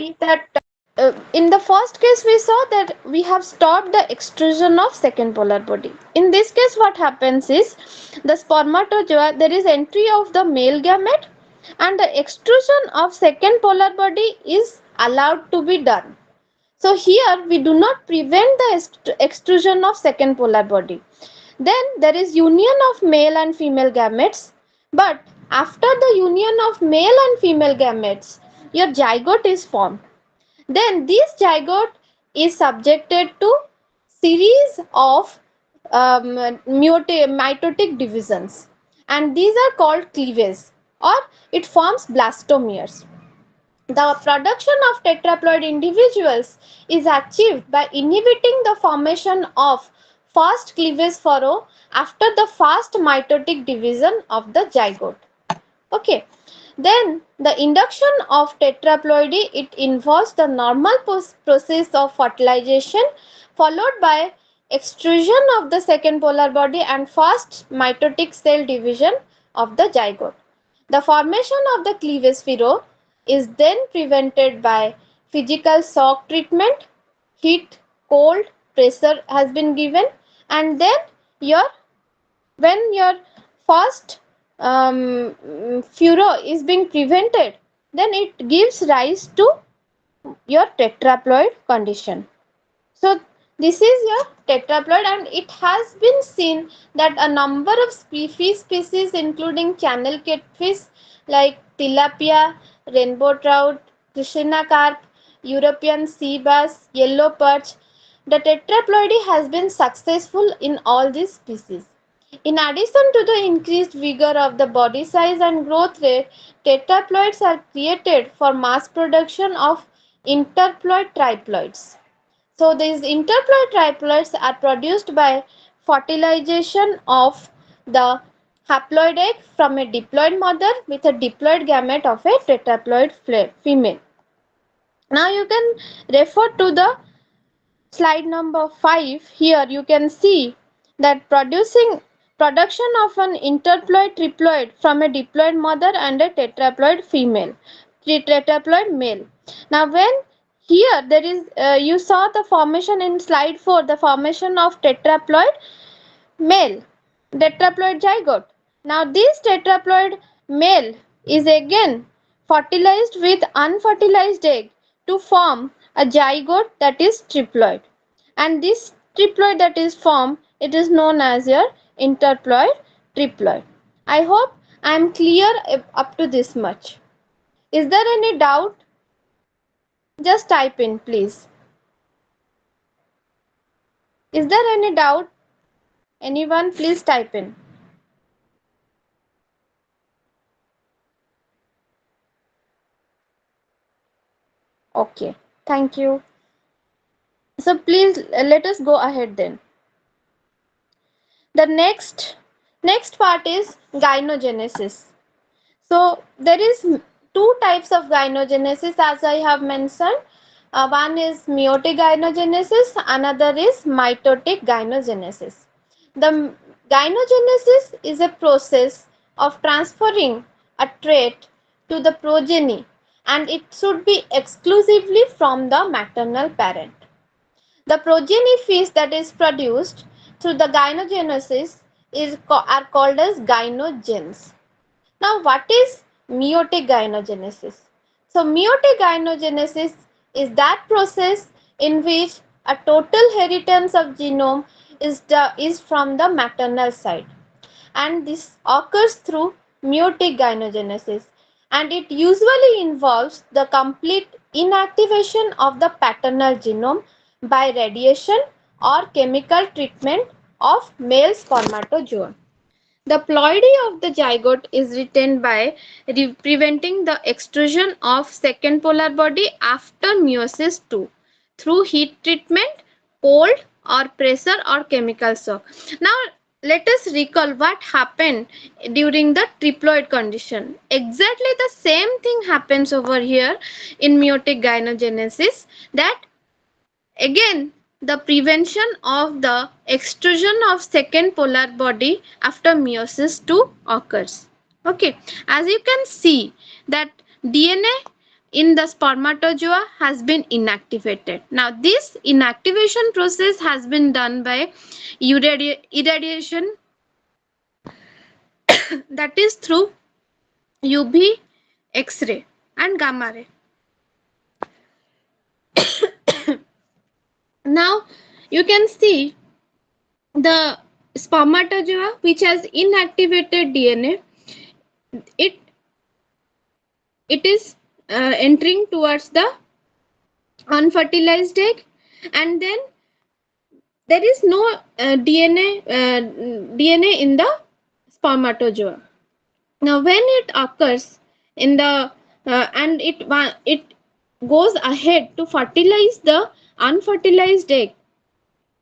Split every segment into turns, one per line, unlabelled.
see that in the first case we saw that we have stopped the extrusion of second polar body. In this case what happens is the spermatozoa, there is entry of the male gamete and the extrusion of second polar body is allowed to be done. So here we do not prevent the extrusion of second polar body. Then there is union of male and female gametes, but after the union of male and female gametes, your zygote is formed. Then this zygote is subjected to series of mitotic divisions, and these are called cleavage, or it forms blastomeres. The production of tetraploid individuals is achieved by inhibiting the formation of first cleavage furrow after the first mitotic division of the zygote. Okay. Then the induction of tetraploidy, it involves the normal process of fertilization followed by extrusion of the second polar body and first mitotic cell division of the zygote. The formation of the cleavage furrow is then prevented by physical shock treatment, heat, cold, pressure has been given, and then your when your first furrow is being prevented, then it gives rise to your tetraploid condition. So this is your tetraploid, and it has been seen that a number of species including channel catfish like tilapia, rainbow trout, Krishna carp, European sea bass, yellow perch, the tetraploidy has been successful in all these species. In addition to the increased vigor of the body size and growth rate, tetraploids are created for mass production of interploid triploids. So these interploid triploids are produced by fertilization of the haploid egg from a diploid mother with a diploid gamete of a tetraploid female. Now you can refer to the slide number 5. Here you can see that production of an interploid triploid from a diploid mother and a tetraploid female, tetraploid male. Now when here there is you saw the formation in slide 4, the formation of tetraploid male, tetraploid zygote. Now this tetraploid male is again fertilized with unfertilized egg to form a zygote that is triploid, and this triploid that is formed, it is known as your interploid triploid. I hope I am clear up to this much. Is there any doubt? Just type in, please. Is there any doubt? Anyone, please type in. Okay, thank you. So please let us go ahead then. The next part is gynogenesis. So there is two types of gynogenesis as I have mentioned. One is meiotic gynogenesis, another is mitotic gynogenesis. The gynogenesis is a process of transferring a trait to the progeny, and it should be exclusively from the maternal parent. The progeny fish that is produced through the gynogenesis are called as gynogenes. Now, what is meiotic gynogenesis? So, meiotic gynogenesis is that process in which a total inheritance of genome is from the maternal side, and this occurs through meiotic gynogenesis, and it usually involves the complete inactivation of the paternal genome by radiation or chemical treatment of male spermatozoa. The ploidy of the zygote is retained by preventing the extrusion of second polar body after meiosis II through heat treatment, cold or pressure or chemical shock. Now let us recall what happened during the triploid condition. Exactly the same thing happens over here in meiotic gynogenesis, that again the prevention of the extrusion of second polar body after meiosis II occurs. Okay, as you can see that DNA in the spermatozoa has been inactivated. Now this inactivation process has been done by irradiation, that is through UV, X-ray and gamma ray. Now you can see the spermatozoa which has inactivated DNA, it it is entering towards the unfertilized egg, and then there is no DNA in the spermatozoa. Now when it occurs in the and it goes ahead to fertilize the unfertilized egg,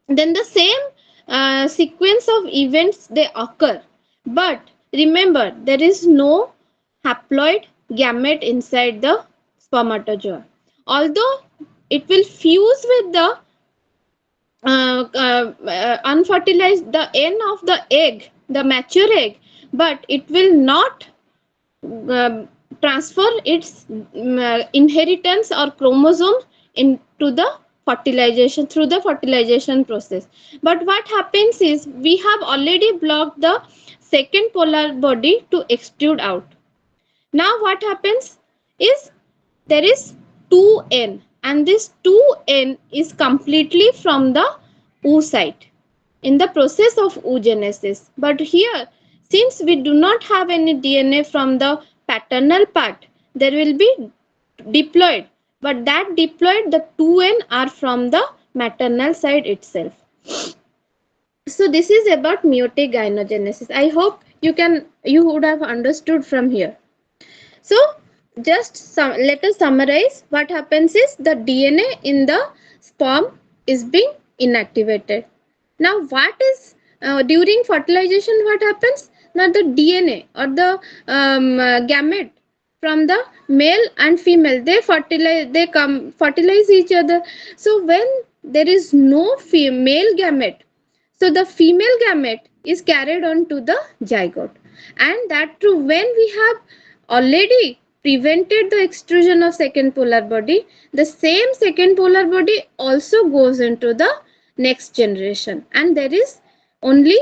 then the same sequence of events they occur, but remember there is no haploid gamete inside the spermatozoa, although it will fuse with the unfertilized the end of the egg, the mature egg, but it will not uh, transfer its inheritance or chromosome into the fertilization through the fertilization process. But what happens is we have already blocked the second polar body to extrude out. Now what happens is there is 2n, and this 2n is completely from the oocyte in the process of oogenesis. But here, since we do not have any DNA from the paternal part, there will be diploid, but that diploid, the 2n are from the maternal side itself. So this is about meiotic gynogenesis. I hope you would have understood from here. So let us summarize. What happens is the DNA in the sperm is being inactivated. Now what is during fertilization, what happens? Now the DNA or the gamete from the male and female, they fertilize each other. So when there is no male gamete, so the female gamete is carried on to the zygote, and that too when we have already prevented the extrusion of second polar body, the same second polar body also goes into the next generation, and there is only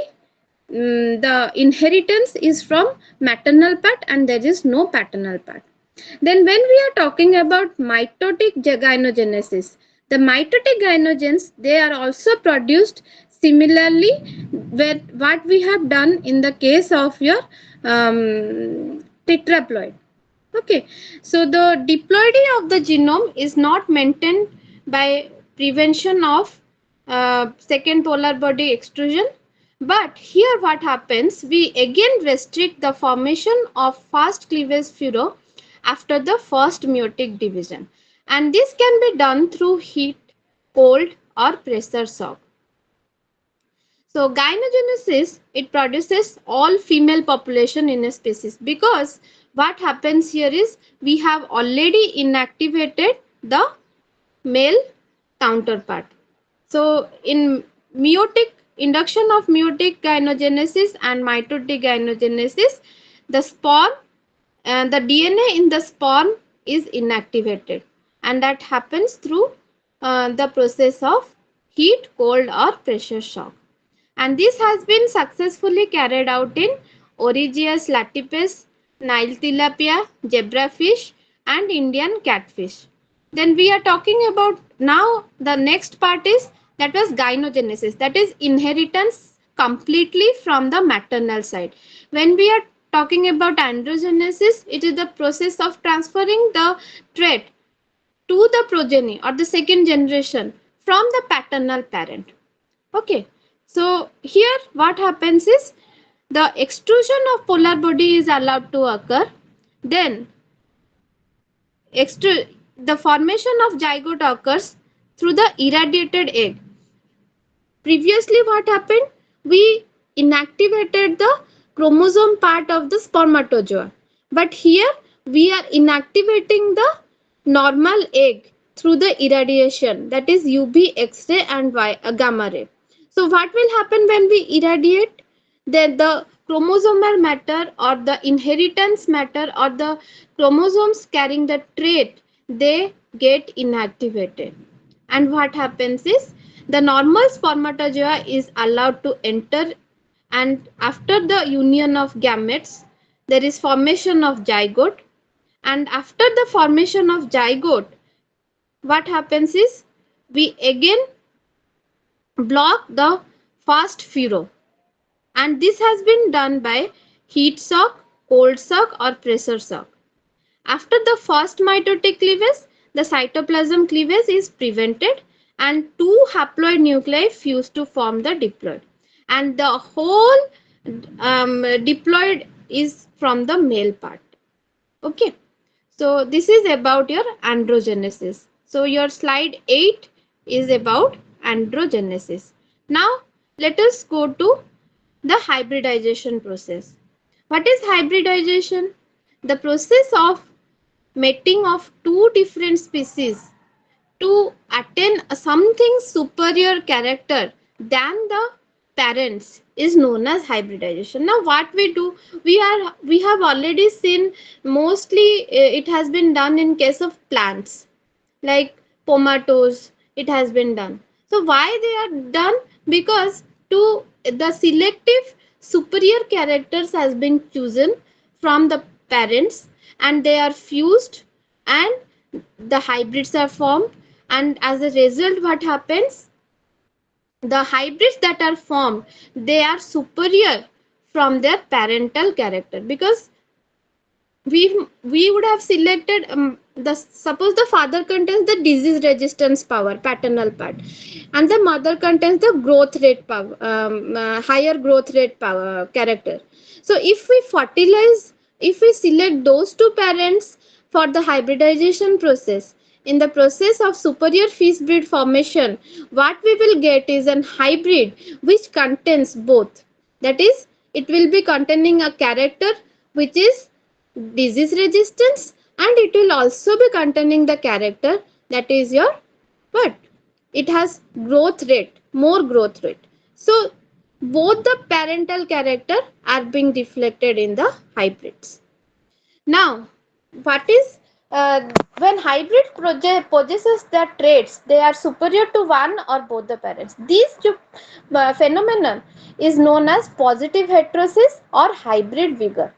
the inheritance is from maternal part and there is no paternal part. Then when we are talking about mitotic gynogenesis, the mitotic gynogens, they are also produced similarly with what we have done in the case of your tetraploid. Okay, so the diploidy of the genome is not maintained by prevention of second polar body extrusion, but here what happens, we again restrict the formation of fast cleavage furrow after the first meiotic division, and this can be done through heat, cold or pressure shock. So gynogenesis, it produces all female population in a species, because what happens here is we have already inactivated the male counterpart. So in meiotic induction of meiotic gynogenesis and mitotic gynogenesis, the sperm and the DNA in the sperm is inactivated, and that happens through the process of heat, cold or pressure shock. And this has been successfully carried out in Origeus latipes, Nile tilapia, zebrafish and Indian catfish. Then we are talking about now the next part is that was gynogenesis, that is inheritance completely from the maternal side. When we are talking about androgenesis, it is the process of transferring the trait to the progeny or the second generation from the paternal parent. Okay, so here what happens is the extrusion of polar body is allowed to occur, then the formation of zygote occurs through the irradiated egg. Previously what happened, we inactivated the chromosome part of the spermatozoa, but here we are inactivating the normal egg through the irradiation, that is UV, X-ray and gamma ray. So what will happen when we irradiate? Then the chromosomal matter or the inheritance matter or the chromosomes carrying the trait, they get inactivated. And what happens is the normal spermatozoa is allowed to enter, and after the union of gametes, there is formation of zygote. And after the formation of zygote, what happens is we again block the fast furrow, and this has been done by heat shock, cold shock, or pressure shock. After the first mitotic cleavage, the cytoplasm cleavage is prevented and two haploid nuclei fuse to form the diploid. And the whole diploid is from the male part. Okay. So this is about your androgenesis. So your slide 8 is about androgenesis. Now let us go to the hybridization process. What is hybridization? The process of mating of two different species to attain something superior character than the parents is known as hybridization. Now what we do, we have already seen mostly it has been done in case of plants like tomatoes. It has been done. So why they are done? Because to the selective superior characters has been chosen from the parents, and they are fused, and the hybrids are formed. And as a result, what happens, the hybrids that are formed, they are superior from their parental character, because we would have selected the suppose the father contains the disease resistance power, paternal part, and the mother contains the growth rate power, higher growth rate power character. So if we fertilize, if we select those two parents for the hybridization process, in the process of superior fish breed formation, what we will get is an hybrid which contains both. That is, it will be containing a character which is disease resistance, and it will also be containing the character that is your what, it has growth rate, more growth rate. So both the parental character are being reflected in the hybrids. Now what is when hybrid possesses the traits, they are superior to one or both the parents, these two phenomenon is known as positive heterosis or hybrid vigor.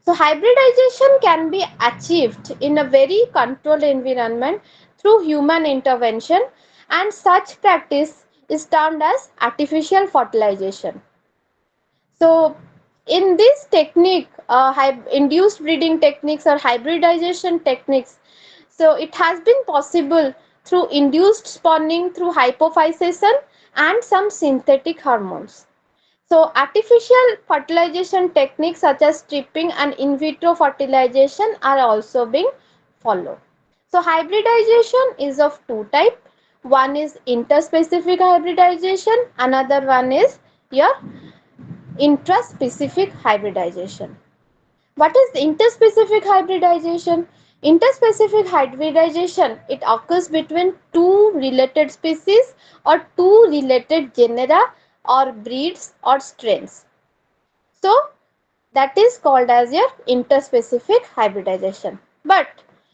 So hybridization can be achieved in a very controlled environment through human intervention, and such practice is termed as artificial fertilization. So in this technique, induced breeding techniques or hybridization techniques, so it has been possible through induced spawning through hypophysis and some synthetic hormones. So artificial fertilization techniques such as stripping and in vitro fertilization are also being followed. So hybridization is of two types. One is interspecific hybridization, another one is your intraspecific hybridization. What is interspecific hybridization? Interspecific hybridization, it occurs between two related species or two related genera or breeds or strains. So that is called as your interspecific hybridization. But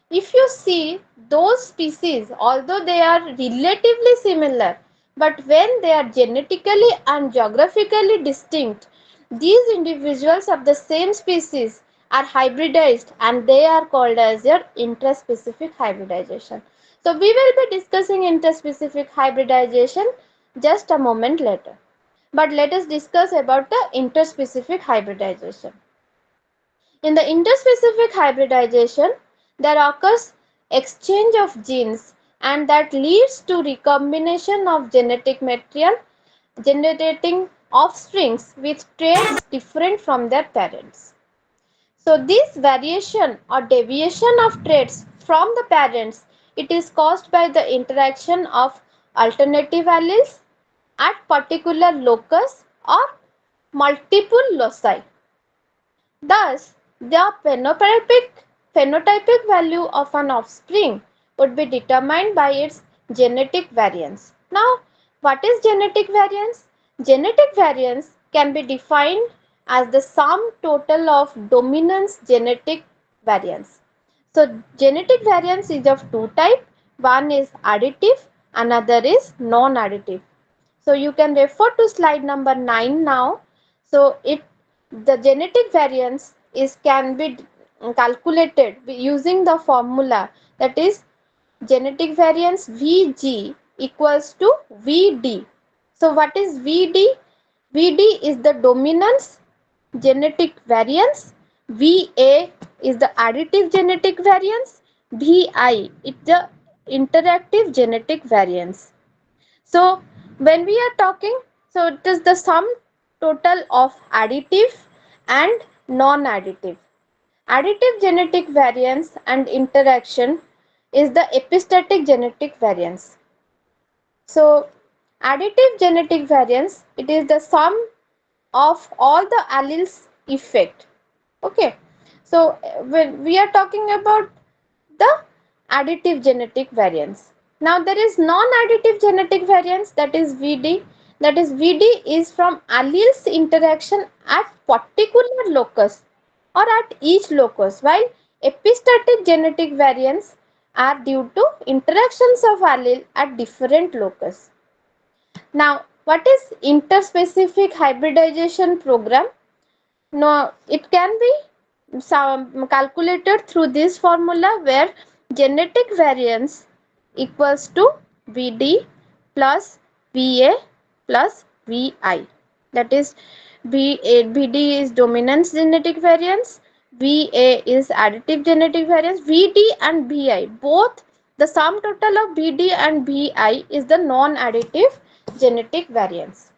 if you see those species, although they are relatively similar, but when they are genetically and geographically distinct, these individuals of the same species are hybridized, and they are called as your interspecific hybridization. So we will be discussing interspecific hybridization just a moment later. But let us discuss about the interspecific hybridization. In the interspecific hybridization, there occurs exchange of genes, and that leads to recombination of genetic material, generating offsprings with traits different from their parents. So this variation or deviation of traits from the parents, it is caused by the interaction of alternative alleles at particular locus or multiple loci. Thus, the phenotypic value of an offspring would be determined by its genetic variance. Now, what is genetic variance? Genetic variance can be defined as the sum total of dominance genetic variance. So genetic variance is of two types. One is additive, another is non-additive. So you can refer to slide number 9 now. So the genetic variance is can be calculated using the formula, that is genetic variance Vg equals to Vd. So what is Vd? Vd is the dominance genetic variance, Va is the additive genetic variance, Vi is the interactive genetic variance. So when we are talking, so it is the sum total of additive and non-additive. Additive genetic variance and interaction is the epistatic genetic variance. So additive genetic variance, it is the sum of all the alleles effect. Okay. So when we are talking about the additive genetic variance. Now there is non-additive genetic variance, that is VD. That is VD is from alleles interaction at particular locus or at each locus, while epistatic genetic variance are due to interactions of allele at different locus. Now what is interspecific hybridization program? No, it can be calculated through this formula, where genetic variance equals to Vd plus Va plus Vi. That is Vd is dominance genetic variance, Va is additive genetic variance, Vd and Vi both, the sum total of Vd and Vi is the non-additive genetic variance.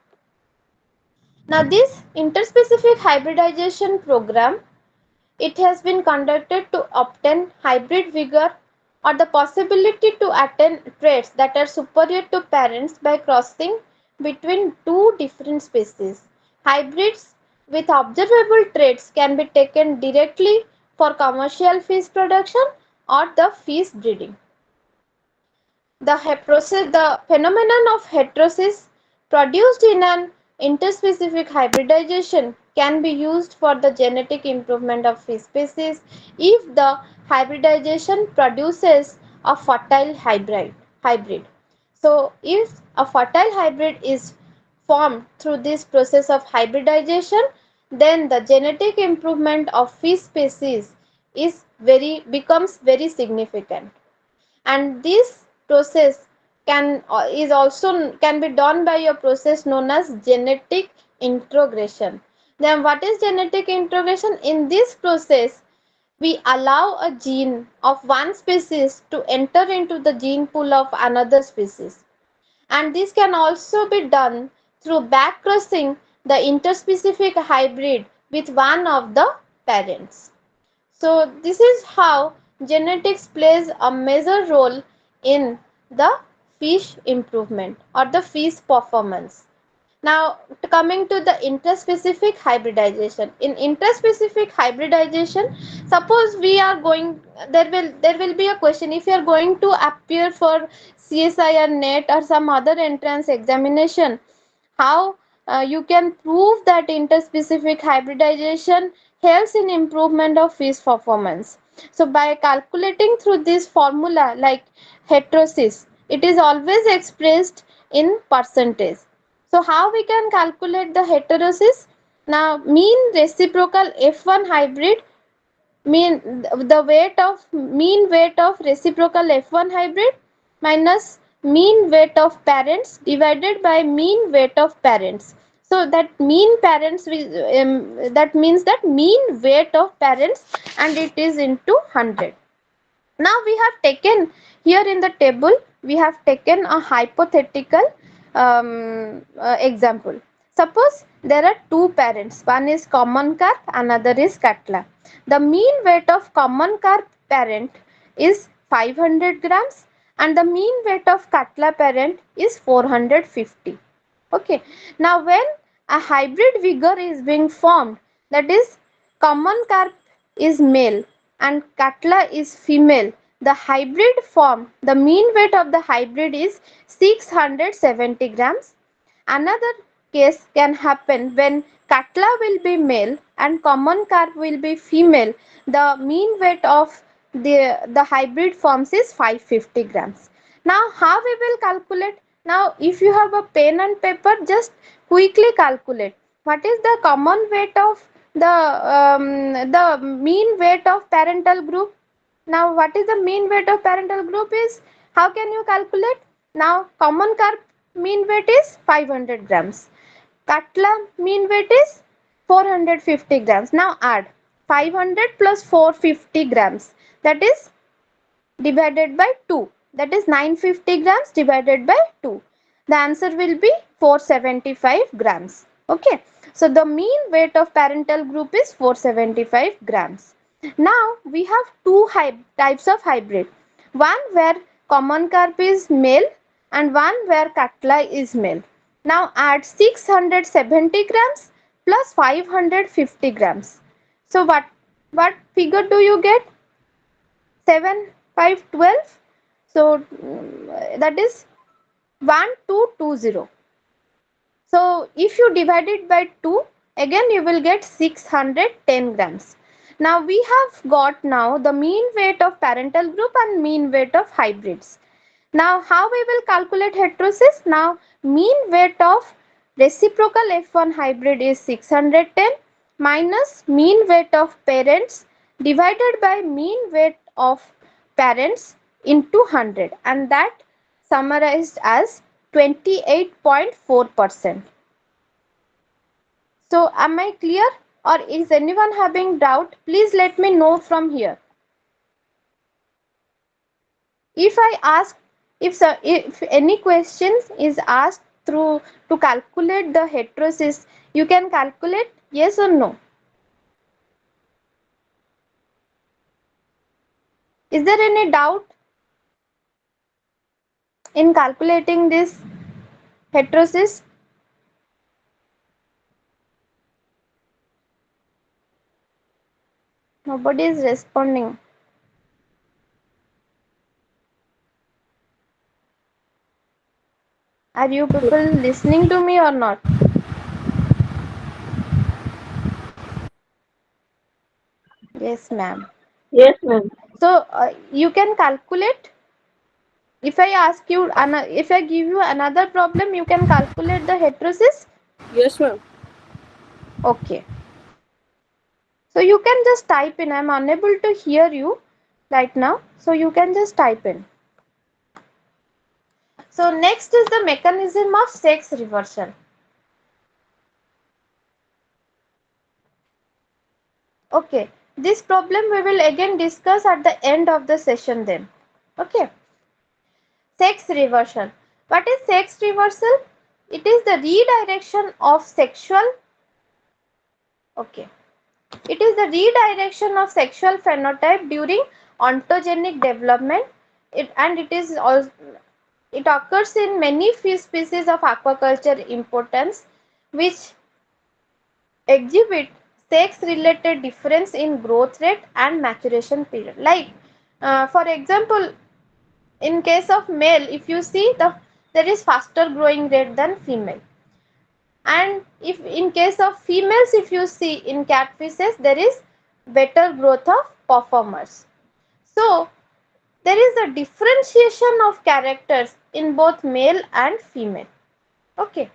Now this interspecific hybridization program, it has been conducted to obtain hybrid vigor or the possibility to attain traits that are superior to parents by crossing between two different species. Hybrids with observable traits can be taken directly for commercial fish production or the fish breeding. The phenomenon of heterosis produced in an interspecific hybridization can be used for the genetic improvement of fish species if the hybridization produces a fertile hybrid. So if a fertile hybrid is formed through this process of hybridization, then the genetic improvement of fish species becomes very significant, and this process is also can be done by a process known as genetic introgression. Then what is genetic introgression? In this process we allow a gene of one species to enter into the gene pool of another species, and this can also be done through backcrossing the interspecific hybrid with one of the parents. So this is how genetics plays a major role in the fish improvement or the fish performance. Now coming to the interspecific hybridization. In interspecific hybridization, suppose we are going, there will be a question, if you are going to appear for CSI or NET or some other entrance examination, how you can prove that interspecific hybridization helps in improvement of fish performance. So by calculating through this formula, like heterosis, it is always expressed in percentage. So how we can calculate the heterosis? Now mean reciprocal F1 hybrid, mean weight of reciprocal F1 hybrid minus mean weight of parents divided by mean weight of parents. So that mean parents will, that means that mean weight of parents, and it is into 100. Now we have taken here in the table, we have taken a hypothetical example. Suppose there are two parents, one is common carp, another is catla. The mean weight of common carp parent is 500 grams and the mean weight of catla parent is 450. Okay. Now when a hybrid vigor is being formed, that is common carp is male and catla is female, the hybrid form, the mean weight of the hybrid is 670 grams. Another case can happen when catla will be male and common carp will be female. The mean weight of the hybrid forms is 550 grams. Now how we will calculate? Now if you have a pen and paper, just quickly calculate what is the common weight of the mean weight of parental group. Now what is the mean weight of parental group is, how can you calculate? Now common carp mean weight is 500 grams. Katla mean weight is 450 grams. Now add 500 plus 450 grams, that is divided by 2, that is 950 grams divided by 2. The answer will be 475 grams. Okay. So the mean weight of parental group is 475 grams. Now we have two types of hybrid. One where common carp is male and one where Katla is male. Now add 670 grams plus 550 grams. So what figure do you get? 7, 5, 12. So that is 1220. So if you divide it by 2, again you will get 610 grams. Now we have got now the mean weight of parental group and mean weight of hybrids. Now how we will calculate heterosis? Now mean weight of reciprocal F1 hybrid is 610 minus mean weight of parents divided by mean weight of parents into 100, and that summarized as 28.4%. So am I clear, or is anyone having doubt? Please let me know from here. If I ask, if any questions is asked through to calculate the heterosis, you can calculate, yes or no? Is there any doubt in calculating this heterosis? Nobody is responding. Are you people listening to me or not? Yes, ma'am.
Yes, ma'am.
So you can calculate. If I ask you, if I give you another problem, you can calculate the heterosis.
Yes, ma'am.
Okay. So you can just type in. I'm unable to hear you right now. So you can just type in. So next is the mechanism of sex reversal. Okay. This problem we will again discuss at the end of the session then. Okay. Sex reversal. What is sex reversal? It is the redirection of sexual. Okay. It is the redirection of sexual phenotype during ontogenic development. And it is also, it occurs in many fish species of aquaculture importance, which exhibit sex-related difference in growth rate and maturation period. Like, for example, in case of male, if you see there is faster growing rate than female, and if in case of females, if you see in catfishes, there is better growth of performers. So there is a differentiation of characters in both male and female. Okay.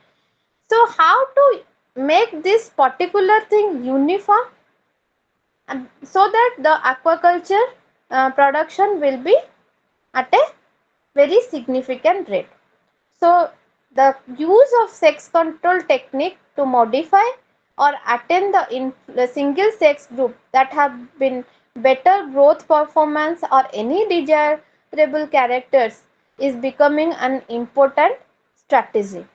So how to make this particular thing uniform, and so that the aquaculture production will be at a very significant rate. So the use of sex control technique to modify or attain the single sex group that have been better growth performance or any desirable characters is becoming an important strategy.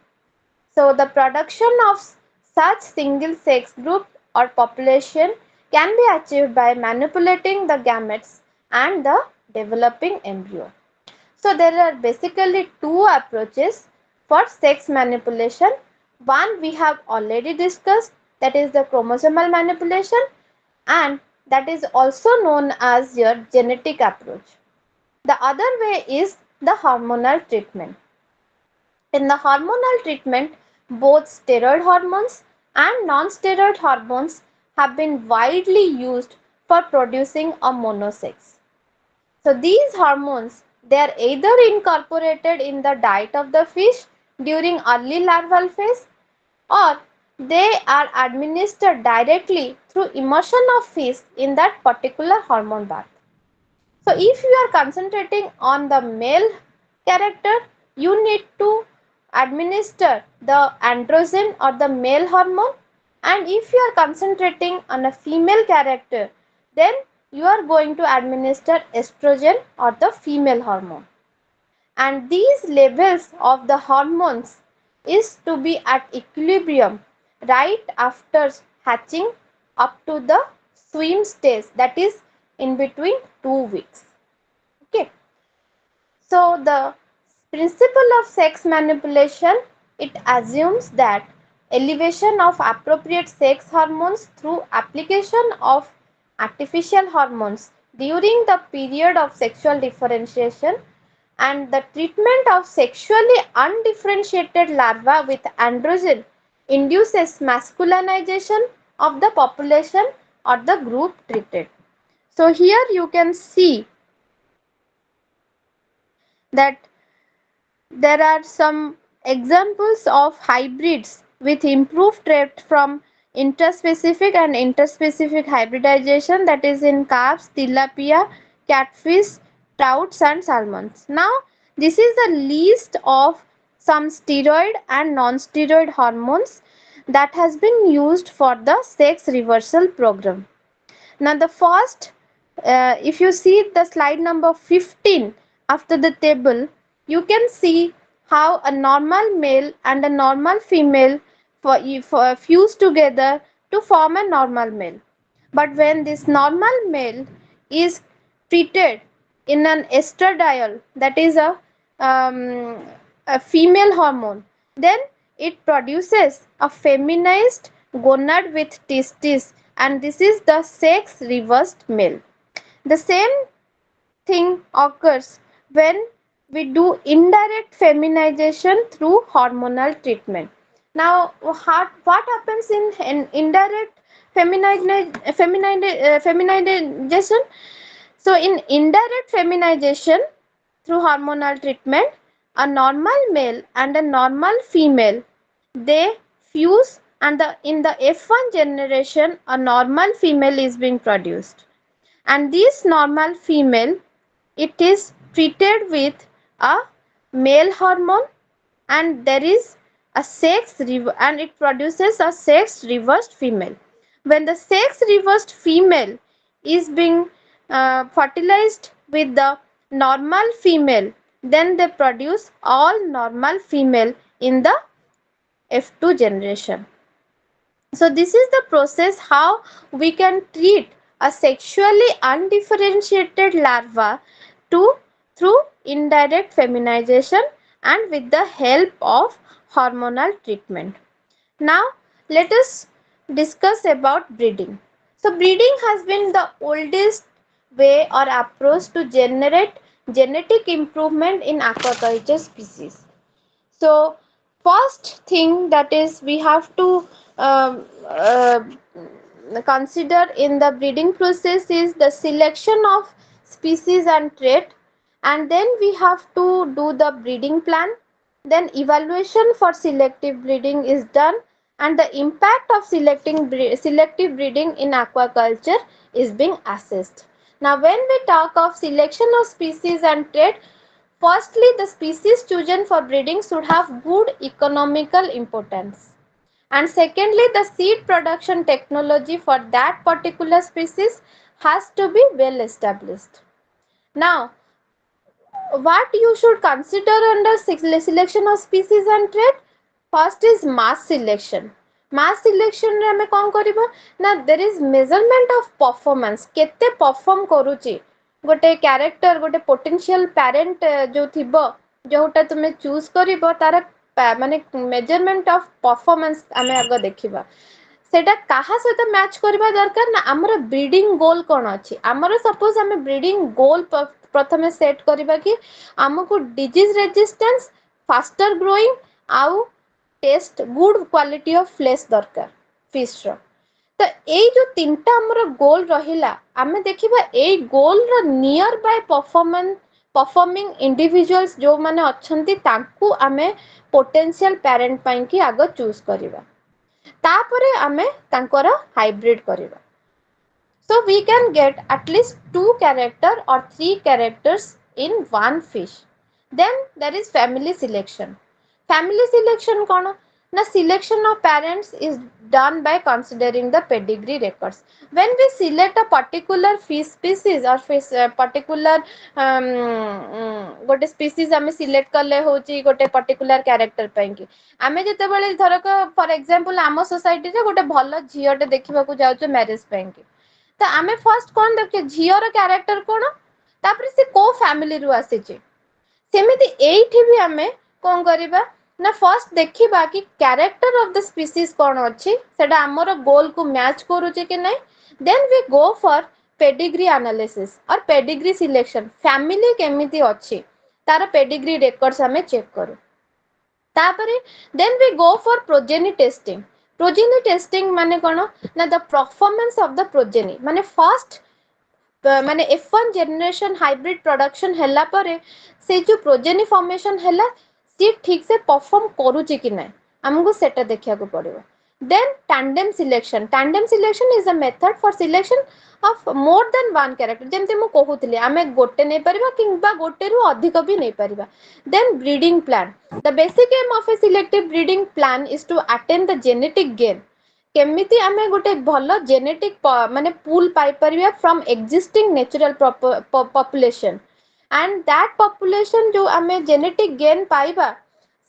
So the production of such single sex group or population can be achieved by manipulating the gametes and the developing embryo. So there are basically two approaches for sex manipulation. One we have already discussed, that is the chromosomal manipulation, and that is also known as your genetic approach. The other way is the hormonal treatment. In the hormonal treatment, both steroid hormones and non-steroid hormones have been widely used for producing a monosex. So these hormones, they are either incorporated in the diet of the fish during early larval phase, or they are administered directly through immersion of fish in that particular hormone bath. So if you are concentrating on the male character, you need to administer the androgen or the male hormone, and if you are concentrating on a female character, then you are going to administer estrogen or the female hormone. And these levels of the hormones is to be at equilibrium right after hatching up to the swim stage, that is in between 2 weeks. Okay, so the principle of sex manipulation, it assumes that elevation of appropriate sex hormones through application of artificial hormones during the period of sexual differentiation, and the treatment of sexually undifferentiated larvae with androgen induces masculinization of the population or the group treated. So here you can see that there are some examples of hybrids with improved trait from interspecific and interspecific hybridization, that is in carps, tilapia, catfish, trouts and salmons. Now this is the list of some steroid and non-steroid hormones that has been used for the sex reversal program. Now the first, if you see the slide number 15 after the table, you can see how a normal male and a normal female for fuse together to form a normal male. But when this normal male is treated in an estradiol, that is a female hormone, then it produces a feminized gonad with testes, and this is the sex reversed male. The same thing occurs when we do indirect feminization through hormonal treatment. Now, what happens in indirect feminization? So, in indirect feminization through hormonal treatment, a normal male and a normal female, they fuse, and in the F1 generation a normal female is being produced, and this normal female, it is treated with a male hormone, and there is a and it produces a sex reversed female. When the sex reversed female is being fertilized with the normal female, then they produce all normal female in the F2 generation. So this is the process how we can treat a sexually undifferentiated larva to through indirect feminization and with the help of hormonal treatment. Now let us discuss about breeding. So breeding has been the oldest way or approach to generate genetic improvement in aquaculture species. So first thing that is we have to um, uh, consider in the breeding process is the selection of species and trait, and then we have to do the breeding plan, then evaluation for selective breeding is done, and the impact of selective breeding in aquaculture is being assessed. Now when we talk of selection of species and trait, firstly, the species chosen for breeding should have good economical importance. And secondly, the seed production technology for that particular species has to be well established. Now, what you should consider under selection of species and trait? First is mass selection. Mass selection रे हमें कौन करिबा ना, there is measurement of performance, केते perform करूची गोटे character, गोटे potential parent जो थिबो, जोटा तुमे चूज करिबो तार माने मेजरमेंट ऑफ परफॉर्मेंस हमें आगे देखिबा। सेटा कहा सहित मैच करबा दरकार ना, हमर ब्रीडिंग गोल कोन अछि, हमर सपोज हमें ब्रीडिंग गोल प्रथमे सेट करबा कि हमको डिजीज रेजिस्टेंस, फास्टर ग्रोइंग आउ taste good quality of flesh दरकार फिश रो। ତ ଏଇ ଯୋଉ ତିନିଟା ଆମର ଗୋଲ ରହିଲା, ଆମେ ଦେଖିବା ଏଇ ଗୋଲର ନିୟର ବାଇ ପରଫର୍ମିଂ ଇଣ୍ଡିଭିଜୁଆଲ୍ସ ଯୋଉମାନେ ଅଛନ୍ତି ତାଙ୍କୁ ଆମେ ପୋଟେନ୍ସିଆଲ ପ୍ୟାରେଣ୍ଟ ପାଇଁକି ଆଗ ଚୁଜ୍ କରିବା, ତାପରେ ଆମେ ତାଙ୍କର ହାଇବ୍ରିଡ୍ କରିବା। So we can get at least 2 character or 3 characters in one fish. Then there is family selection. Family selection कौन? Na selection of parents is done by considering the pedigree records. When we select a particular fish species or fish particular ଗୋଟେ species ଆମେ select କଲେ ହଉଛି ଗୋଟେ particular character ପାଇଁ କି ଆମେ ଯେତେବେଳେ ଧରକ for example ଆମ societyରେ ଗୋଟେ ଭଲ ଝିଅଟେ ଦେଖିବାକୁ ଯାଉଛୁ marriage ପାଇଁ କି ତ ଆମେ ଫାର୍ଷ୍ଟ କଣ ଦେଖୁଛେ ଝିଅର କ୍ୟାରେକ୍ଟର କଣ ତାପରେ ସେ କୋଉ ଫ୍ୟାମିଲିରୁ ଆସିଛି ସେମିତି ଏଇଠି ବି ଆମେ କଣ କରିବା ନା ଫାର୍ଷ୍ଟ ଦେଖିବା କି କ୍ୟାରେକ୍ଟର ଅଫ ଦ ସ୍ପିସିସ୍ କଣ ଅଛି ସେଟା ଆମର ଗୋଲକୁ ମ୍ୟାଚ୍ କରୁଛି କି ନାଇଁ then we go for pedigree analysis और पेडिग्री सिलेक्शन फैमिली केमिति अछि तार पेडिग्री रेकॉर्ड्स हमें चेक करू तापरे then we go for progeny testing progeny testing माने कोन ना the performance of the progeny माने फर्स्ट माने F1 जनरेशन हाइब्रिड प्रोडक्शन हैला परे से जो प्रोजेनी फॉर्मेशन हैला सी ठीक से परफॉर्म करूची कि नै हमको सेटा देखिया को पड़िबो then tandem selection is a method for selection of more than one character जेमते मु कहूतली आमे गोटे नै परबा किबा गोटे रु अधिक भी नै परबा then breeding plan the basic aim of a selective breeding plan is to attain the genetic gain केमिति आमे गोटे भलो जेनेटिक माने पूल पाई परिबा from existing natural population and that population जो आमे जेनेटिक गेन पाइबा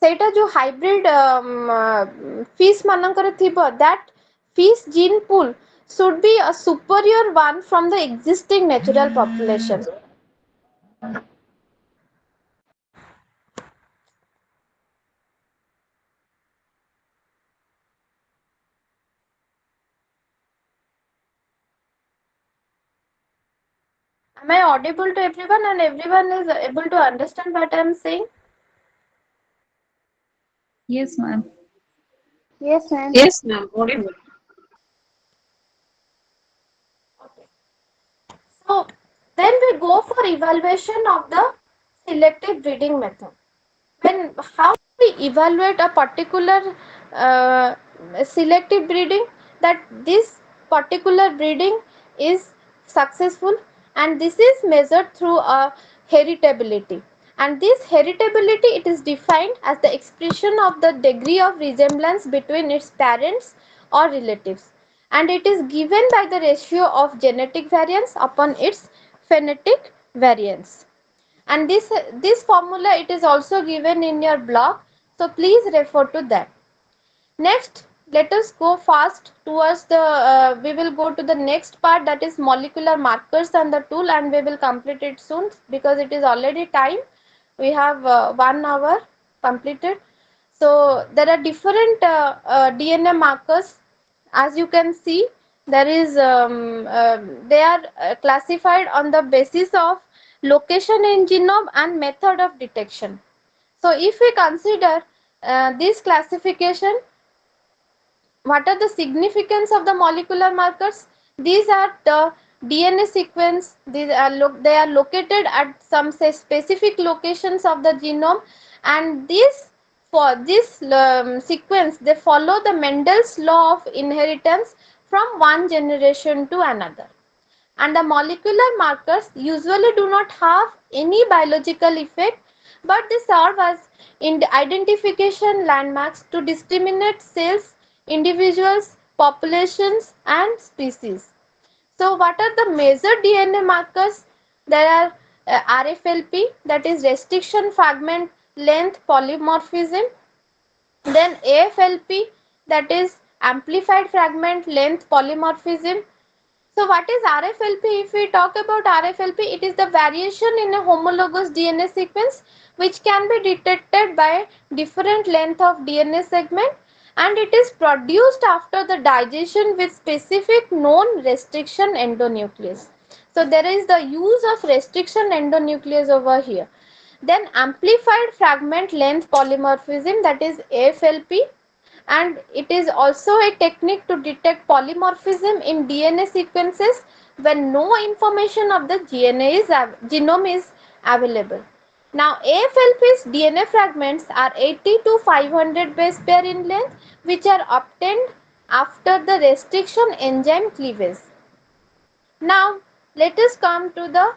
सेटा जो हाइब्रिड फिश मानकर थिबो that fish gene pool should be a superior one from the existing natural population. Am I audible to everyone and everyone is able to understand what I am saying?
Yes, ma'am.
Yes, ma'am.
Yes, ma'am. Audible.
Okay. So then we go for evaluation of the selective breeding method. When how we evaluate a particular selective breeding that this particular breeding is successful and this is measured through a heritability and this heritability it is defined as the expression of the degree of resemblance between its parents or relatives and it is given by the ratio of genetic variance upon its phenetic variance and this formula it is also given in your blog so please refer to that. Next let us go fast towards the we will go to the next part that is molecular markers and the tool and we will complete it soon because it is already time we have 1 hour completed so there are different DNA markers as you can see there is they are classified on the basis of location in genome and method of detection so if we consider this classification what are the significance of the molecular markers these are the DNA sequence these are they are located at some say specific locations of the genome and this for this sequence they follow the Mendel's law of inheritance from one generation to another and the molecular markers usually do not have any biological effect but they serve as identification landmarks to discriminate cells, individuals, populations and species. So what are the major DNA markers? There are RFLP that is restriction fragment length polymorphism, then AFLP that is amplified fragment length polymorphism. So what is RFLP? If we talk about RFLP, it is the variation in a homologous DNA sequence which can be detected by different length of DNA segment and it is produced after the digestion with specific known restriction endonuclease. So there is the use of restriction endonuclease over here. Then amplified fragment length polymorphism that is AFLP and it is also a technique to detect polymorphism in DNA sequences when no information of the genome is available. Now, AFLP's DNA fragments are 80 to 500 base pair in length, which are obtained after the restriction enzyme cleavage. Now, let us come to the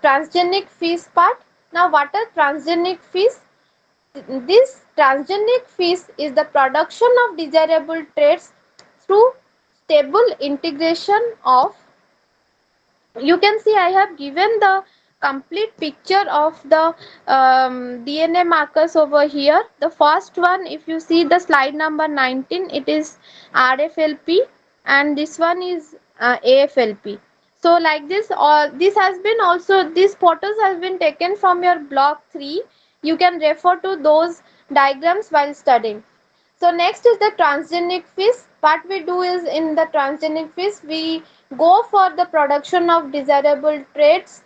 transgenic phase part. Now, what are transgenic phase? This transgenic phase is the production of desirable traits through stable integration of, you can see I have given the complete picture of the DNA markers over here. The first one, if you see the slide number 19, it is RFLP, and this one is AFLP. So like this, all this has been also, these photos has been taken from your block 3. You can refer to those diagrams while studying. So next is the transgenic phase. What we do is, in the transgenic phase, we go for the production of desirable traits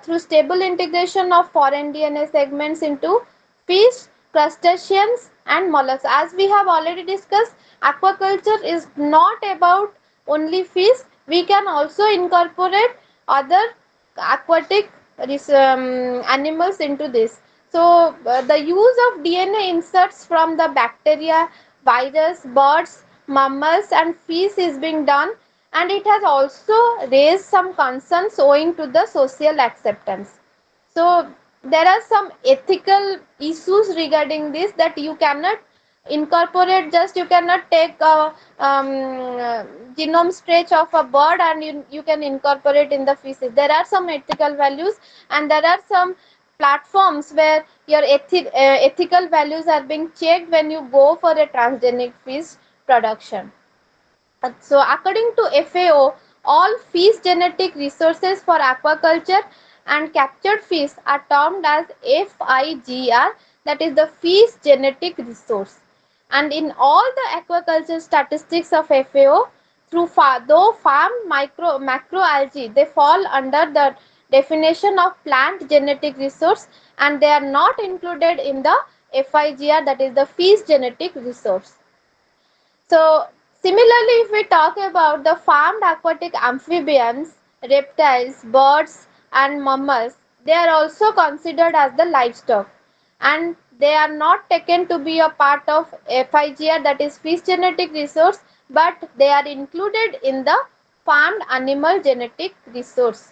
through stable integration of foreign DNA segments into fish, crustaceans and mollusks. As we have already discussed, aquaculture is not about only fish. We can also incorporate other aquatic animals into this. So the use of DNA inserts from the bacteria, virus, birds, mammals and fish is being done, and it has also raised some concerns owing to the social acceptance. So there are some ethical issues regarding this, that you cannot incorporate, just you cannot take a genome stretch of a bird and you can incorporate in the feces. There are some ethical values, and there are some platforms where your ethical values are being checked when you go for a transgenic fish production. So according to FAO, all fish genetic resources for aquaculture and captured fish are termed as FIGR, that is the fish genetic resource. And in all the aquaculture statistics of FAO, though farm macroalgae, they fall under the definition of plant genetic resource, and they are not included in the FIGR, that is the fish genetic resource. So similarly, if we talk about the farmed aquatic amphibians, reptiles, birds and mammals, they are also considered as the livestock, and they are not taken to be a part of FIGR, that is fish genetic resource, but they are included in the farmed animal genetic resource.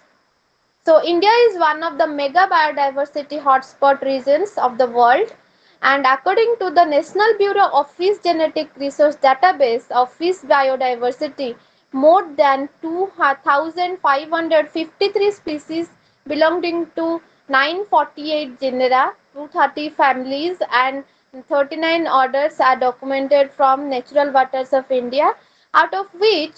So India is one of the mega biodiversity hotspot regions of the world, and according to the National Bureau of Fish Genetic Resource Database of Fish Biodiversity, more than 2,553 species belonging to 948 genera, 230 families and 39 orders are documented from natural waters of India, out of which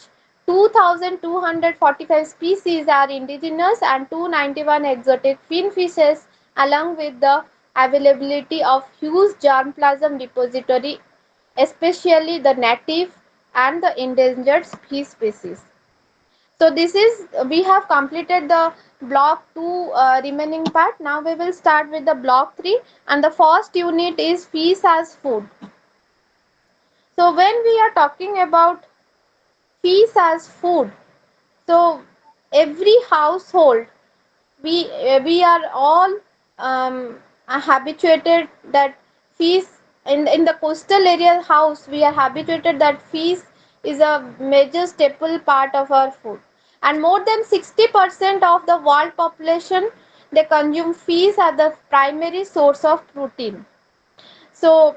2,245 species are indigenous and 291 exotic fin fishes, along with the availability of huge germplasm repository, especially the native and the endangered fish species. So this is, we have completed the block 2 remaining part. Now we will start with the block 3, and the first unit is fish as food. So when we are talking about fish as food, so every household, we are all habituated that fish, in the coastal area house, we are habituated that fish is a major staple part of our food, and more than 60% of the world population, they consume fish as the primary source of protein. So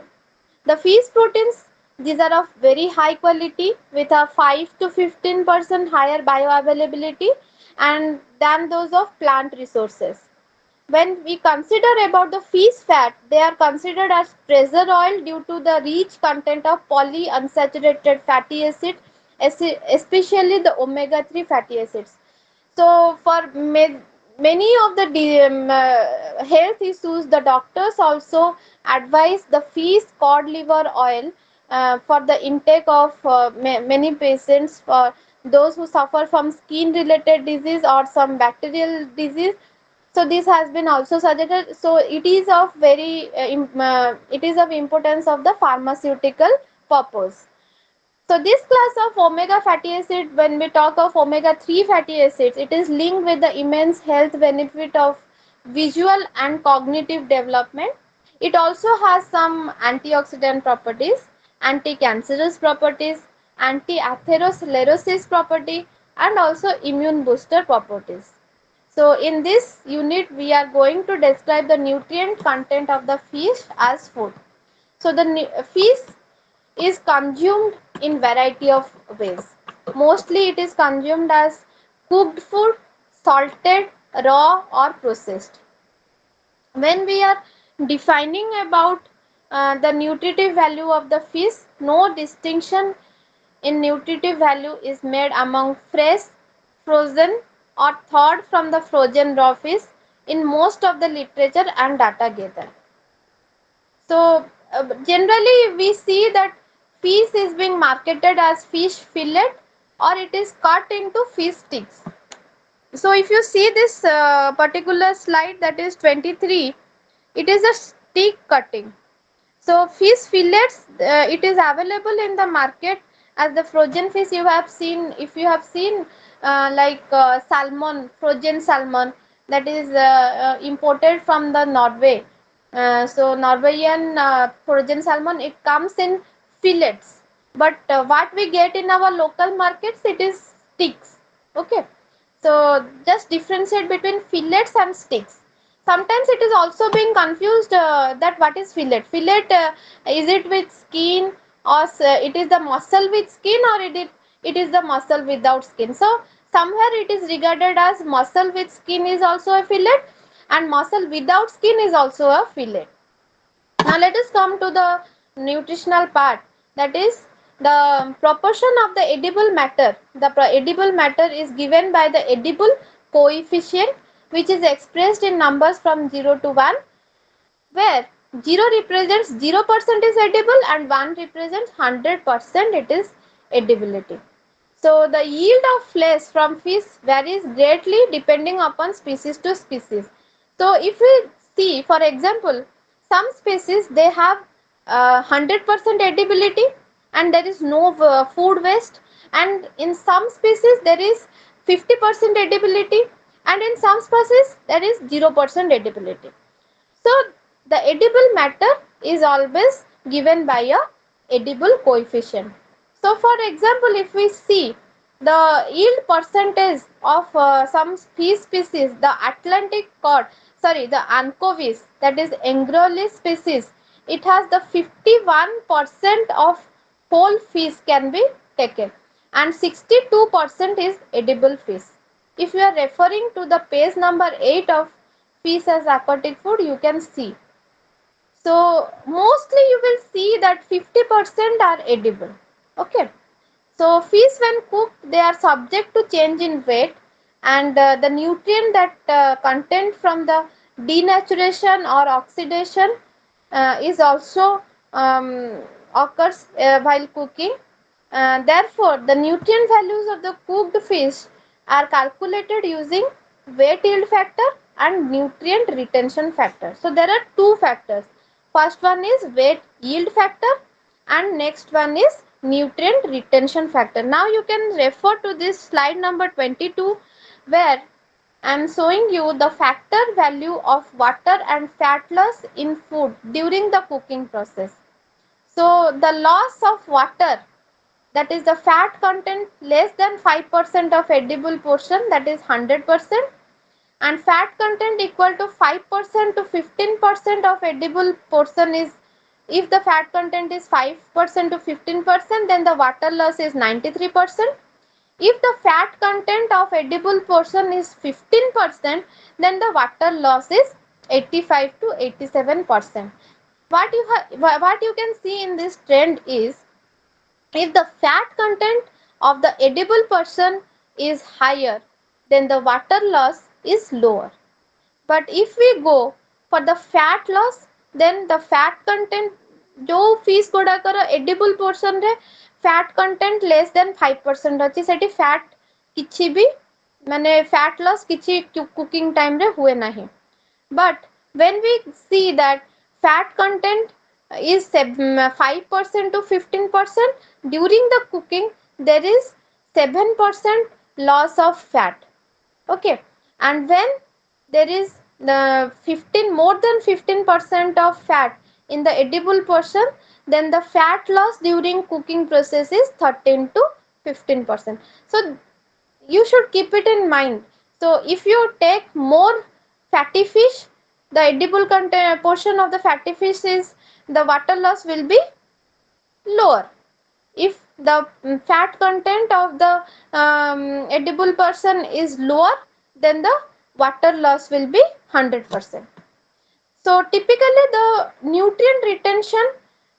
the fish proteins, these are of very high quality with a 5 to 15% higher bioavailability and than those of plant resources. When we consider about the fish fat, they are considered as treasure oil due to the rich content of polyunsaturated fatty acid, especially the omega-3 fatty acids. So for many of the health issues, the doctors also advise the fish cod liver oil for the intake of many patients, for those who suffer from skin related disease or some bacterial disease. So this has been also suggested. So it is of very it is of importance of the pharmaceutical purpose. So this class of omega fatty acid, when we talk of omega-3 fatty acids, it is linked with the immense health benefit of visual and cognitive development. It also has some antioxidant properties, anti-cancerous properties, anti-atherosclerosis property, and also immune booster properties. So in this unit, we are going to describe the nutrient content of the fish as food. So the fish is consumed in variety of ways. Mostly it is consumed as cooked food, salted, raw or processed. When we are defining about the nutritive value of the fish, no distinction in nutritive value is made among fresh, frozen or thawed from the frozen raw fish in most of the literature and data gathered. So generally we see that fish is being marketed as fish fillet or it is cut into fish sticks. So if you see this particular slide, that is 23, it is a stick cutting. So fish fillets, it is available in the market as the frozen fish. You have seen, if you have seen like salmon, frozen salmon, that is imported from the Norway. So Norwegian frozen salmon, it comes in fillets, but what we get in our local markets, it is sticks. Okay, so just differentiate between fillets and sticks. Sometimes it is also being confused that what is fillet. Fillet, is it with skin or it is the muscle with skin, or it is the muscle without skin. So somewhere it is regarded as muscle with skin is also a fillet and muscle without skin is also a fillet. Now let us come to the nutritional part, that is the proportion of the edible matter. The edible matter is given by the edible coefficient, which is expressed in numbers from 0 to 1, where 0 represents 0% is edible and 1 represents 100% it is edibility. So the yield of flesh from fish varies greatly depending upon species to species. So if we see, for example, some species they have 100% edibility and there is no food waste, and in some species there is 50% edibility, and in some species there is 0% edibility. So the edible matter is always given by a edible coefficient. So for example, if we see the yield percentage of some fish species, the Atlantic cod, sorry, the anchovies, that is Engrolis species, it has the 51% of whole fish can be taken and 62% is edible fish. If you are referring to the page number 8 of fish as aquatic food, you can see. So mostly you will see that 50% are edible. Okay. So fish when cooked, they are subject to change in weight, and the nutrient that content from the denaturation or oxidation is also occurs while cooking. Therefore, the nutrient values of the cooked fish are calculated using weight yield factor and nutrient retention factor. So there are two factors. First one is weight yield factor and next one is nutrient retention factor. Now you can refer to this slide number 22, where I am showing you the factor value of water and fat loss in food during the cooking process. So the loss of water, that is the fat content less than 5% of edible portion, that is 100%, and fat content equal to 5% to 15% of edible portion is, if the fat content is 5% to 15%, then the water loss is 93%. If the fat content of edible portion is 15%, then the water loss is 85 to 87%. What you can see in this trend is, if the fat content of the edible portion is higher, then the water loss is lower. But if we go for the fat loss, then the fat content, जो fish गुड़ाकर edible portion रे fat content less than 5% अच्छी सेठी fat किछि भी ମାନେ fat loss କିଛି cooking time ରେ ହୁଏ ନାହିଁ. But when we see that fat content is 5% to 15% during the cooking, there is 7% loss of fat. Okay, and when there is the 15 more than 15% of fat in the edible portion, then the fat loss during cooking process is 13 to 15%. So you should keep it in mind. So if you take more fatty fish, the edible content portion of the fatty fish is, the water loss will be lower. If the fat content of the edible person is lower, then the water loss will be 100%. So typically the nutrient retention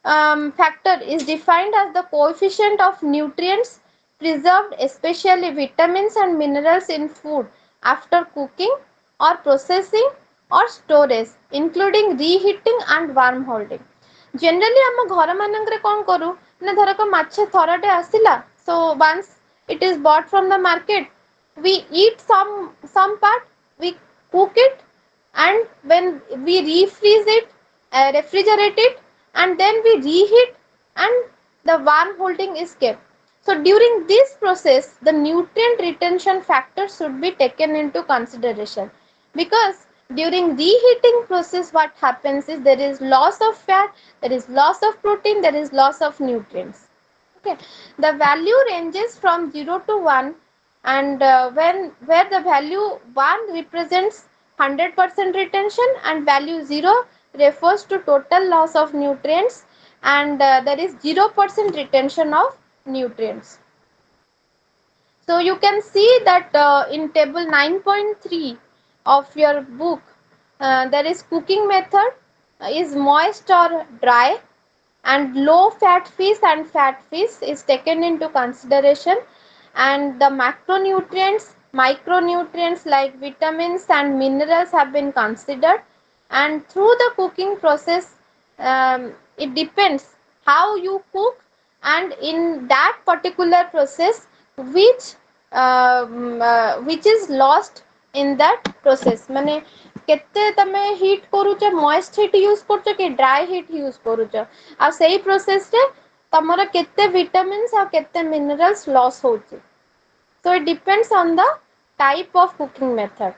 factor is defined as the coefficient of nutrients preserved, especially vitamins and minerals in food after cooking or processing or storage, including reheating and warm holding. Generally ଆମ ଘର ମାନଙ୍କରେ କଣ କରୁ ନା ଧରକ ମାଛ ଥରଟେ ଆସିଲା, so once it is bought from the market, we eat some part, we cook it, and when we refreeze it, refrigerate it, and then we reheat, and the warm holding is kept. So during this process the nutrient retention factor should be taken into consideration, because during reheating process what happens is there is loss of fat, there is loss of protein, there is loss of nutrients. Okay, the value ranges from 0 to 1, and when where the value 1 represents 100% retention and value 0 refers to total loss of nutrients, and there is 0% retention of nutrients. So you can see that in table 9.3 of your book, there is cooking method is moist or dry, and low fat fish and fat fish is taken into consideration, and the macronutrients, micronutrients like vitamins and minerals have been considered, and through the cooking process, it depends how you cook, and in that particular process which is lost in that process. ମାନେ କେତେ ତମେ hit କରୁଛ, moist heat use କରୁଛ କି dry heat use କରୁଛ, ଆଉ ସେଇ process ରେ ତମର କେତେ vitamins ଆଉ କେତେ minerals loss ହଉଛି. So it depends on the type of cooking method.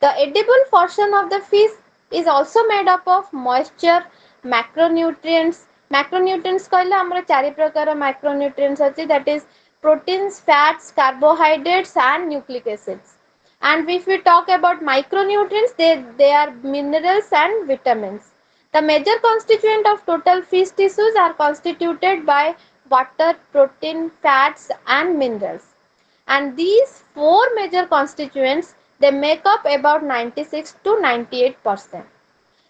The edible portion of the fish is also made up of moisture, macronutrients. Macronutrients କହିଲେ ଆମର ଚାରି ପ୍ରକାର macronutrients ଅଛି, that is proteins, fats, carbohydrates and nucleic acids. And if we talk about micronutrients, they are minerals and vitamins. The major constituent of total fish tissues are constituted by water, protein, fats and minerals, and these four major constituents, they make up about 96 to 98%.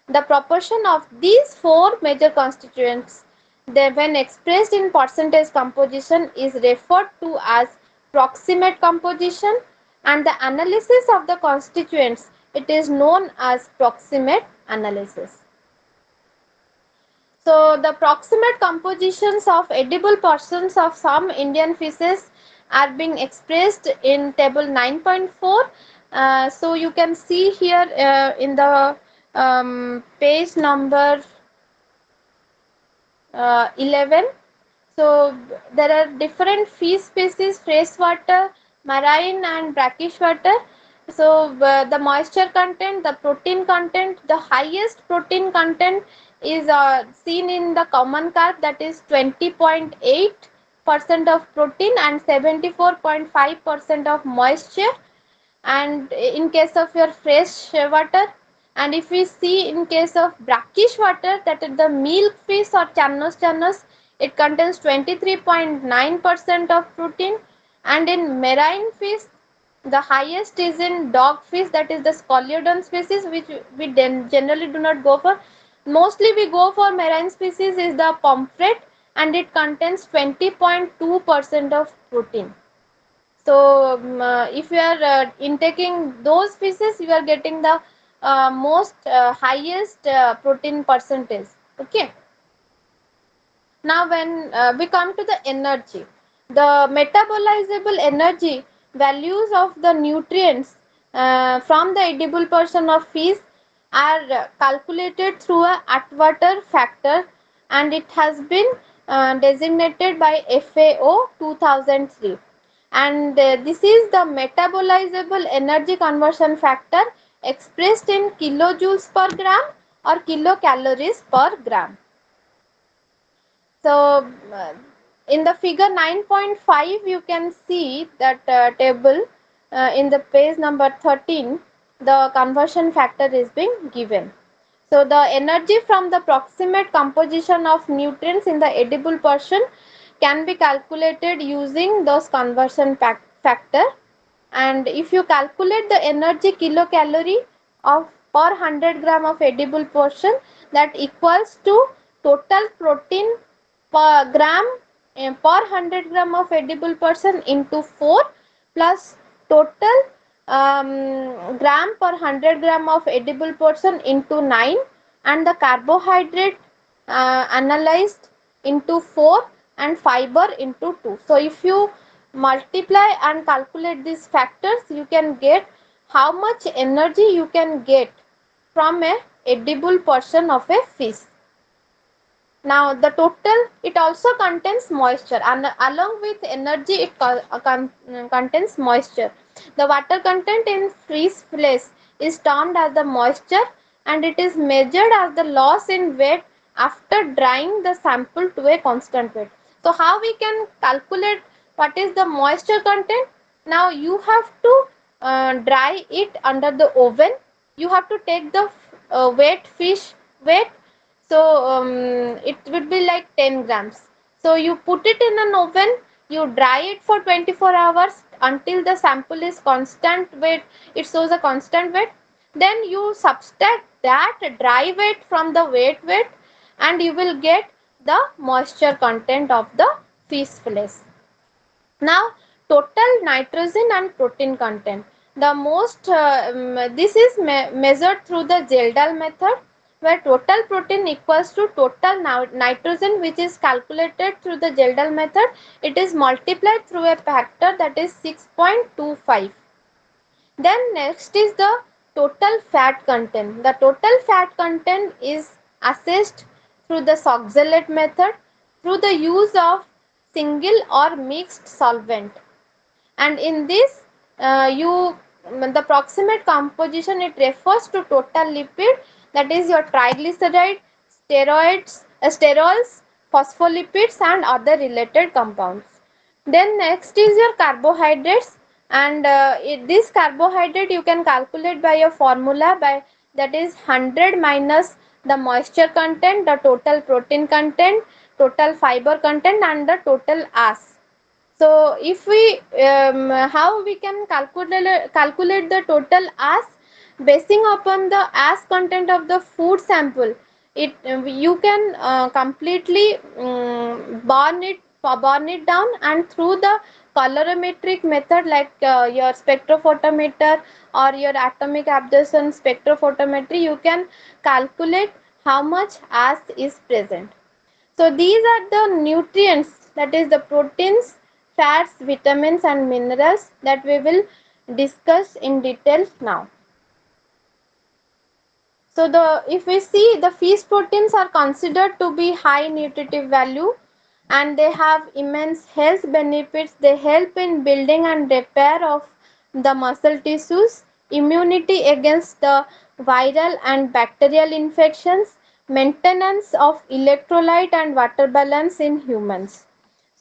The proportion of these four major constituents, they, when expressed in percentage composition, is referred to as proximate composition, and the analysis of the constituents, it is known as proximate analysis. So the proximate compositions of edible portions of some Indian fishes are being expressed in table 9.4. So you can see here in the page number 11. So there are different fish species: freshwater, marine and brackish water. So the moisture content, the protein content, the highest protein content is seen in the common carp, that is 20.8% of protein and 74.5% of moisture, and in case of your fresh water. And if we see in case of brackish water, that is the milk fish or channos, it contains 23.9% of protein, and in marine fish the highest is in dogfish, that is the scoliodon species, which we generally do not go for. Mostly we go for marine species is the pomfret, and it contains 20.2% of protein. So if you are intaking those fishes, you are getting the most highest protein percentage. Okay. Now when we come to the energy, the metabolizable energy values of the nutrients from the edible portion of fish are calculated through a Atwater factor, and it has been designated by FAO 2003. And this is the metabolizable energy conversion factor expressed in kilojoules per gram or kilocalories per gram. So in the figure 9.5 you can see that table in the page number 13, the conversion factor is being given. So the energy from the proximate composition of nutrients in the edible portion can be calculated using those conversion factor. And if you calculate the energy kilocalorie of per 100 gram of edible portion, that equals to total protein per gram per 100 gram of edible portion into 4 plus total gram per 100 gram of edible portion into 9, and the carbohydrate analyzed into 4 and fiber into 2. So if you multiply and calculate these factors, you can get how much energy you can get from a edible portion of a fish. Now the total, it also contains moisture, and along with energy it contains moisture. The water content in fish flesh is termed as the moisture, and it is measured as the loss in weight after drying the sample to a constant weight. So how we can calculate what is the moisture content? Now you have to dry it under the oven. You have to take the wet fish weight. So it would be like 10 grams. So you put it in an oven, you dry it for 24 hours until the sample is constant weight, it shows a constant weight. Then you subtract that dry weight from the wet weight, and you will get the moisture content of the fish flesh. Now total nitrogen and protein content, the most this is measured through the Geldal method, where total protein equals to total nitrogen, which is calculated through the Geldal method. It is multiplied through a factor, that is 6.25. Then next is the total fat content. The total fat content is assessed through the Soxhlet method through the use of single or mixed solvent. And in this you the proximate composition, it refers to total lipid, that is your triglyceride, sterols, phospholipids and other related compounds. Then next is your carbohydrates, and this carbohydrate you can calculate by a formula, by that is 100 minus the moisture content, the total protein content, total fiber content and the total AS. So if we how we can calculate the total as, basing upon the as content of the food sample, it you can completely burn it down, and through the colorimetric method, like your spectrophotometer or your atomic absorption spectrophotometry, you can calculate how much as is present. So these are the nutrients, that is the proteins, fats, vitamins and minerals, that we will discuss in detail now. So the if we see, the fish proteins are considered to be high nutritive value, and they have immense health benefits. They help in building and repair of the muscle tissues, immunity against the viral and bacterial infections, maintenance of electrolyte and water balance in humans.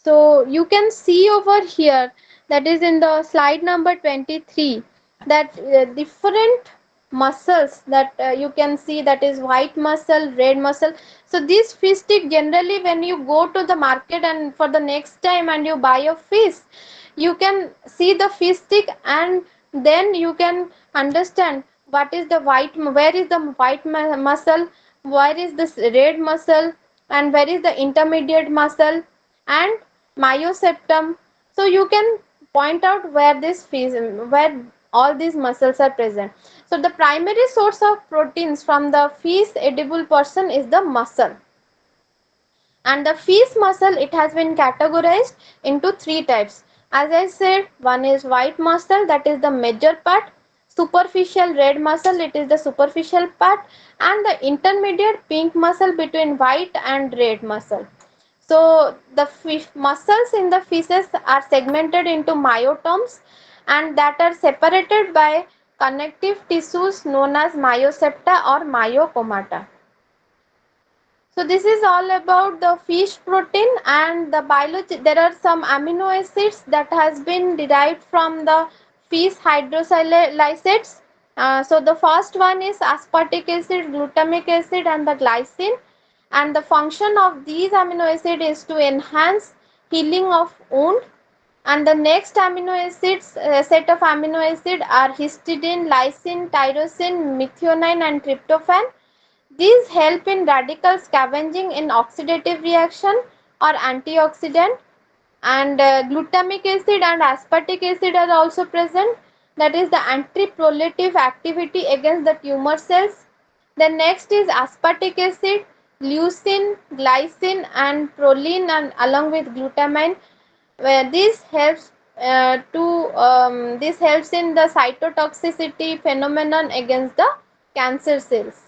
So you can see over here, that is in the slide number 23, that different muscles that you can see, that is white muscle, red muscle. So this fish stick, generally when you go to the market and for the next time and you buy a fish, you can see the fish stick, and then you can understand what is the white, where is the white muscle, where is this red muscle, and where is the intermediate muscle and myoseptum. So you can point out where this fish, where all these muscles are present. So the primary source of proteins from the fish edible portion is the muscle. And the fish muscle, it has been categorized into three types. As I said, one is white muscle, that is the major part, superficial red muscle, it is the superficial part, and the intermediate pink muscle between white and red muscle. So the muscles in the feces are segmented into myotomes and that are separated by connective tissues known as myosepta or myocomata. So this is all about the fish protein and the biology. There are some amino acids that has been derived from the fish hydrolysates. So the first one is aspartic acid, glutamic acid and the glycine. And the function of these amino acids is to enhance healing of wound. And the next amino acids, set of amino acids are histidine, lysine, tyrosine, methionine and tryptophan. These help in radical scavenging in oxidative reaction or antioxidant, and glutamic acid and aspartic acid are also present, that is the anti-proliferative activity against the tumor cells. Then next is aspartic acid, leucine, glycine and proline and along with glutamine, where this helps in the cytotoxicity phenomenon against the cancer cells.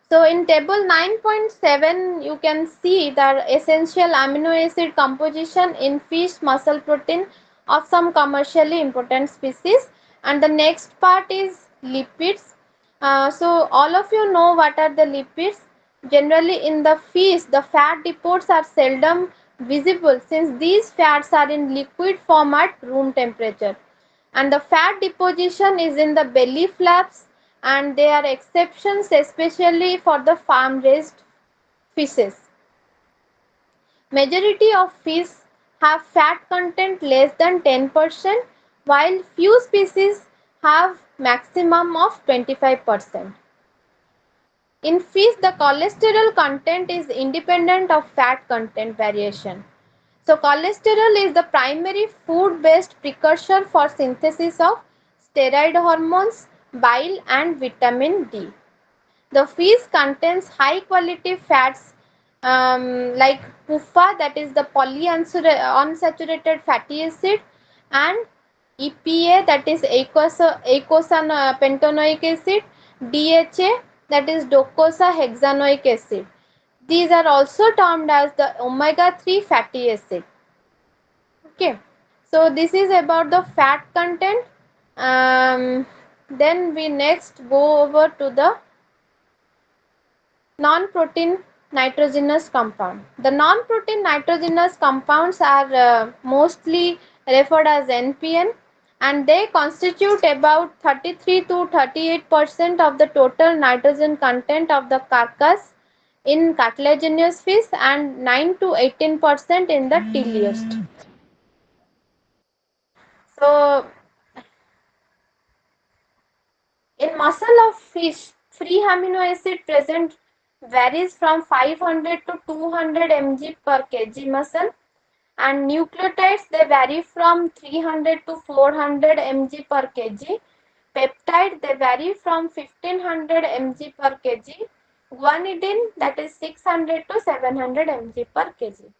So in table 9.7 you can see the essential amino acid composition in fish muscle protein of some commercially important species, and the next part is lipids. So all of you know what are the lipids. Generally in the fish the fat depots are seldom visible since these fats are in liquid form at room temperature, and the fat deposition is in the belly flaps, and they are exceptions especially for the farm raised fishes. Majority of fish have fat content less than 10%, while few species have maximum of 25%. In fish, the cholesterol content is independent of fat content variation. So cholesterol is the primary food-based precursor for synthesis of steroid hormones, bile and vitamin D. The fish contains high quality fats like PUFA, that is the polyunsaturated fatty acid, and EPA, that is eicosapentaenoic acid, DHA, that is docosahexaenoic acid. These are also termed as the omega-3 fatty acid. Okay, so this is about the fat content. Then we next go over to the non-protein nitrogenous compound. The non-protein nitrogenous compounds are mostly referred as NPN, and they constitute about 33 to 38% of the total nitrogen content of the carcass in cartilaginous fish and 9 to 18% in the teleost. So in muscle of fish, free amino acid present varies from 500 to 200 mg per kg muscle, and nucleotides they vary from 300 to 400 mg per kg. Peptide they vary from 1500 mg per kg. Guanidine, that is 600 to 700 mg per kg.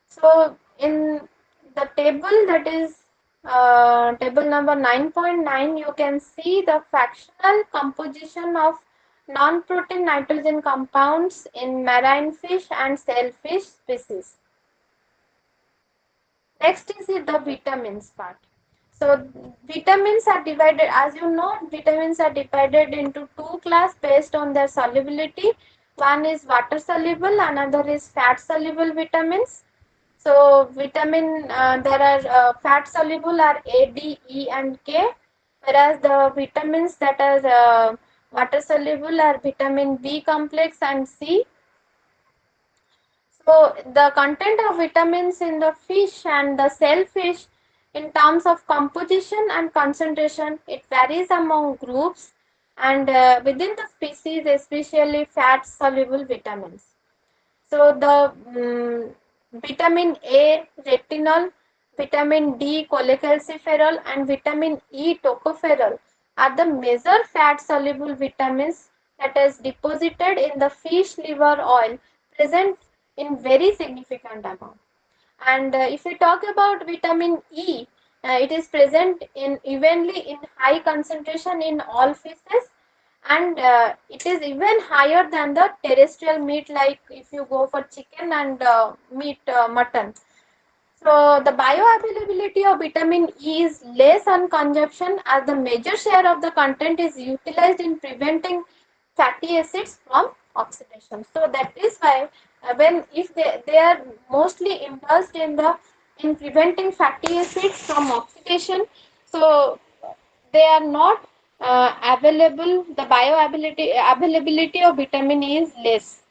So in the table, that is table number 9.9, you can see the fractional composition of non-protein nitrogen compounds in marine fish and shellfish species. Next is the vitamins part. So vitamins are divided, as you know, vitamins are divided into two classes based on their solubility. One is water soluble, another is fat soluble vitamins. So vitamin, there are fat soluble are A, D, E and K, whereas the vitamins that are water soluble are vitamin B complex and C. So the content of vitamins in the fish and the shellfish in terms of composition and concentration, it varies among groups and within the species, especially fat soluble vitamins. So the vitamin A, retinol, vitamin D, cholecalciferol, and vitamin E, tocopherol are the major fat soluble vitamins that is deposited in the fish liver oil present in very significant amount. And if we talk about vitamin E, it is present in evenly in high concentration in all fishes, and it is even higher than the terrestrial meat, like if you go for chicken and meat, mutton. So the bioavailability of vitamin E is less on consumption, as the major share of the content is utilized in preventing fatty acids from oxidation. So that is why when if they are mostly indulged in preventing fatty acids from oxidation, so they are not available. The bioavailability of vitamin E is less.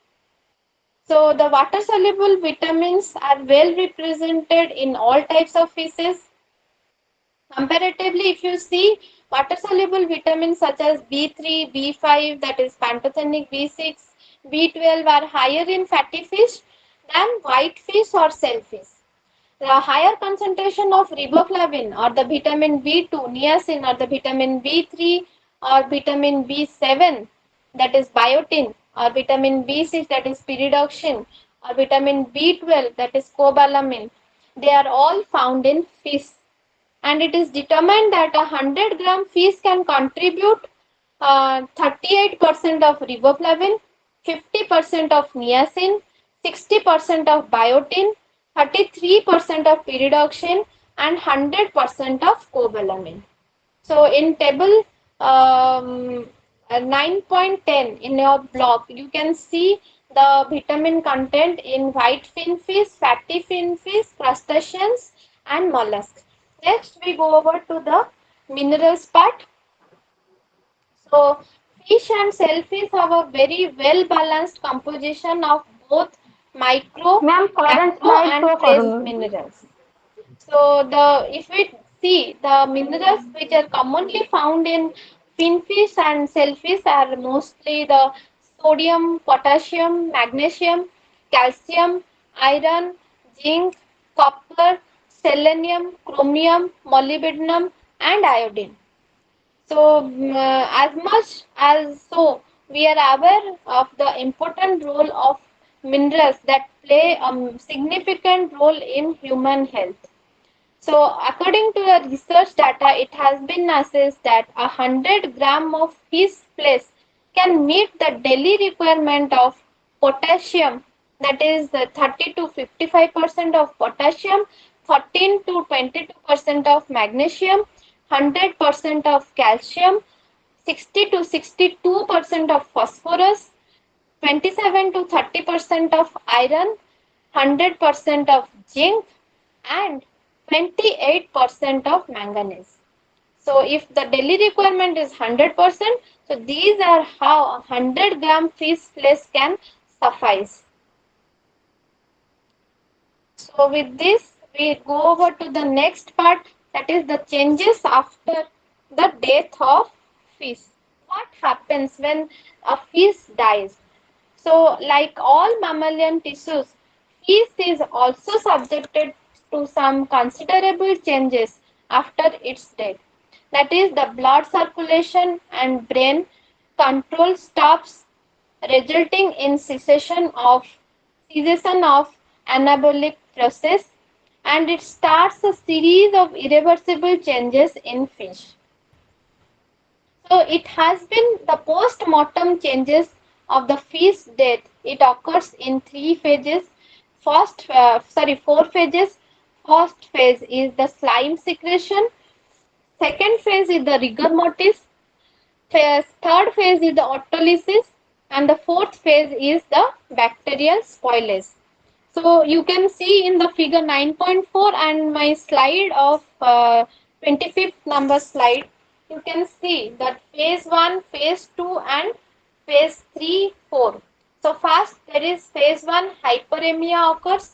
So the water soluble vitamins are well represented in all types of fishes. Comparatively, if you see, water soluble vitamins such as B3, B5, that is pantothenic, B6, B12 are higher in fatty fish than white fish or shellfish. The higher concentration of riboflavin or the vitamin B2, niacin or the vitamin B3 or vitamin B7, that is biotin, or vitamin B6, that is pyridoxine, or vitamin B12, that is cobalamin, they are all found in fish. And it is determined that a 100-gram fish can contribute 38% of riboflavin, 50% of niacin, 60% of biotin, 33% of pyridoxine, and 100% of cobalamin. So in table 9.10 in your block, you can see the vitamin content in white fin fish, fatty fin fish, crustaceans, and mollusks. Next, we go over to the minerals part. So fish and shellfish have a very well balanced composition of both micro,
ma'am current
macro,
slide
and
show
trace
करूँ.
minerals. So the if we see the minerals which are commonly found in finfish and shellfish are mostly the sodium, potassium, magnesium, calcium, iron, zinc, copper, selenium, chromium, molybdenum, and iodine. So, as much as so, we are aware of the important role of minerals that play a significant role in human health. So, according to the research data, it has been assessed that 100 gram of fish flesh can meet the daily requirement of potassium, that is 30 to 55% of potassium, 13 to 22% of magnesium, 100% of calcium, 60 to 62% of phosphorus, 27 to 30% of iron, 100% of zinc, and 28% of manganese. So if the daily requirement is 100%, so these are how 100-gram fish flesh can suffice. So with this, we go over to the next part, that is the changes after the death of fish. What happens when a fish dies? So, like all mammalian tissues, fish is also subjected to some considerable changes after its death. That is, the blood circulation and brain control stops, resulting in cessation of anabolic process, and it starts a series of irreversible changes in fish. So it has been the post-mortem changes of the fish death. It occurs in three phases. Four phases. First phase is the slime secretion. Second phase is the rigor mortis. Third phase is the autolysis, and the fourth phase is the bacterial spoilage. So you can see in the figure 9.4 and my slide of 25th number slide, you can see that phase 1, phase 2 and phase 3, 4. So first there is phase 1, hyperemia occurs.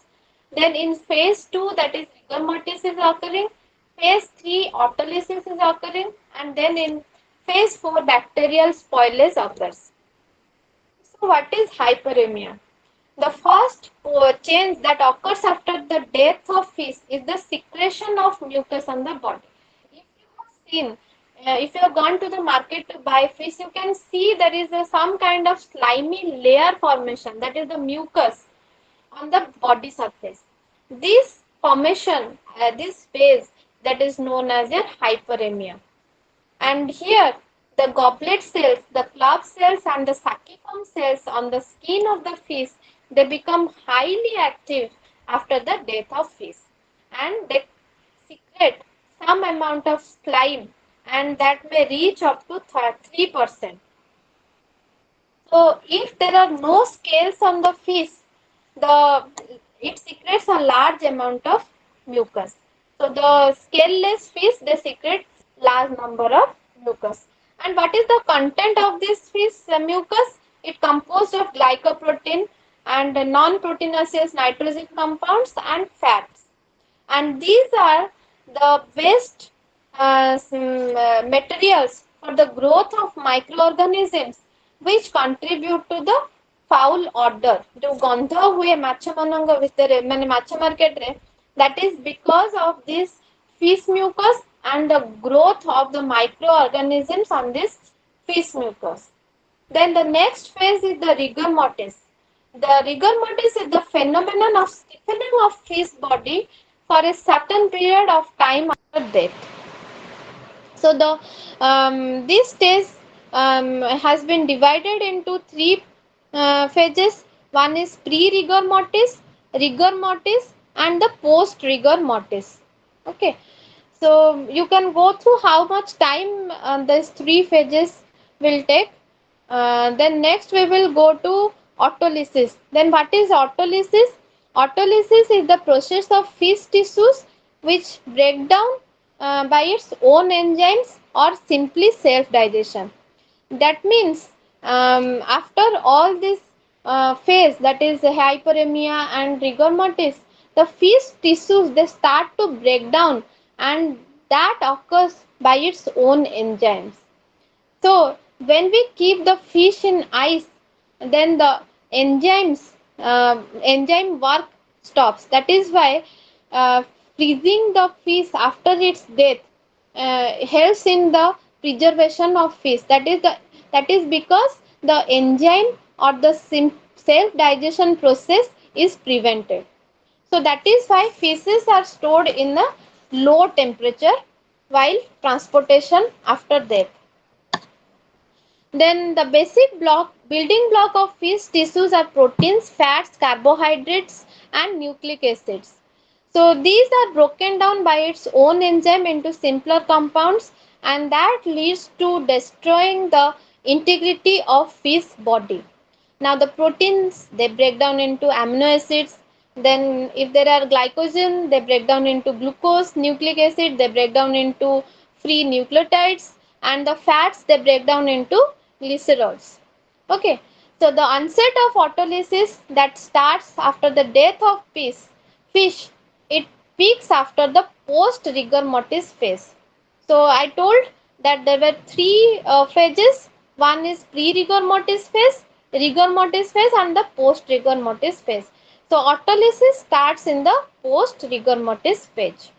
Then in phase 2, that is rigor mortis is occurring. Phase 3, autolysis is occurring. And then in phase 4, bacterial spoilage occurs. So what is hyperemia? The first change that occurs after the death of fish is the secretion of mucus on the body. If you have seen, if you have gone to the market to buy fish, you can see there is some kind of slimy layer formation, that is the mucus on the body surface. This formation, this phase that is known as a hyperemia. And here, the goblet cells, the club cells, and the saciform cells on the skin of the fish, they become highly active after the death of fish, and they secrete some amount of slime, and that may reach up to 3%. So if there are no scales on the fish, the it secretes a large amount of mucus. So the scaleless fish, they secrete large number of mucus. And what is the content of this fish mucus? It composed of glycoprotein and non-proteinaceous nitrogen compounds and fats. And these are the best materials for the growth of microorganisms which contribute to the foul odor. जो गंध हुए माछ मानक भितर माने माछ market रे, that is because of this fish mucus and the growth of the microorganisms on this fish mucus. Then the next phase is the rigor mortis. The rigor mortis is the phenomenon of stiffening of fish body for a certain period of time after death. So the this stage has been divided into three phases. One is rigor mortis, and the post rigor mortis. Okay, so you can go through how much time these three phases will take. Then next we will go to autolysis. Then what is autolysis? Autolysis is the process of fish tissues which break down by its own enzymes or simply self digestion. That means after all this phase, that is hyperemia and rigor mortis, the fish tissues, they start to break down, and that occurs by its own enzymes. So when we keep the fish in ice, then the enzyme work stops. That is why uh, freezing the fish after its death helps in the preservation of fish. That is because the enzyme or the self digestion process is prevented. So that is why fishes are stored in a low temperature while transportation after death. Then the building block of fish tissues are proteins, fats, carbohydrates, and nucleic acids. So these are broken down by its own enzyme into simpler compounds, and that leads to destroying the integrity of fish body. Now the proteins, they break down into amino acids. Then if there are glycogen, they break down into glucose, nucleic acid, they break down into free nucleotides, and the fats, they break down into glycerols. Okay, so the onset of autolysis, that starts after the death of fish, it peaks after the post rigor mortis phase. So I told that there were three phases. One is pre-rigor mortis phase, rigor mortis phase, and the post-rigor mortis phase. So autolysis starts in the post-rigor mortis phase.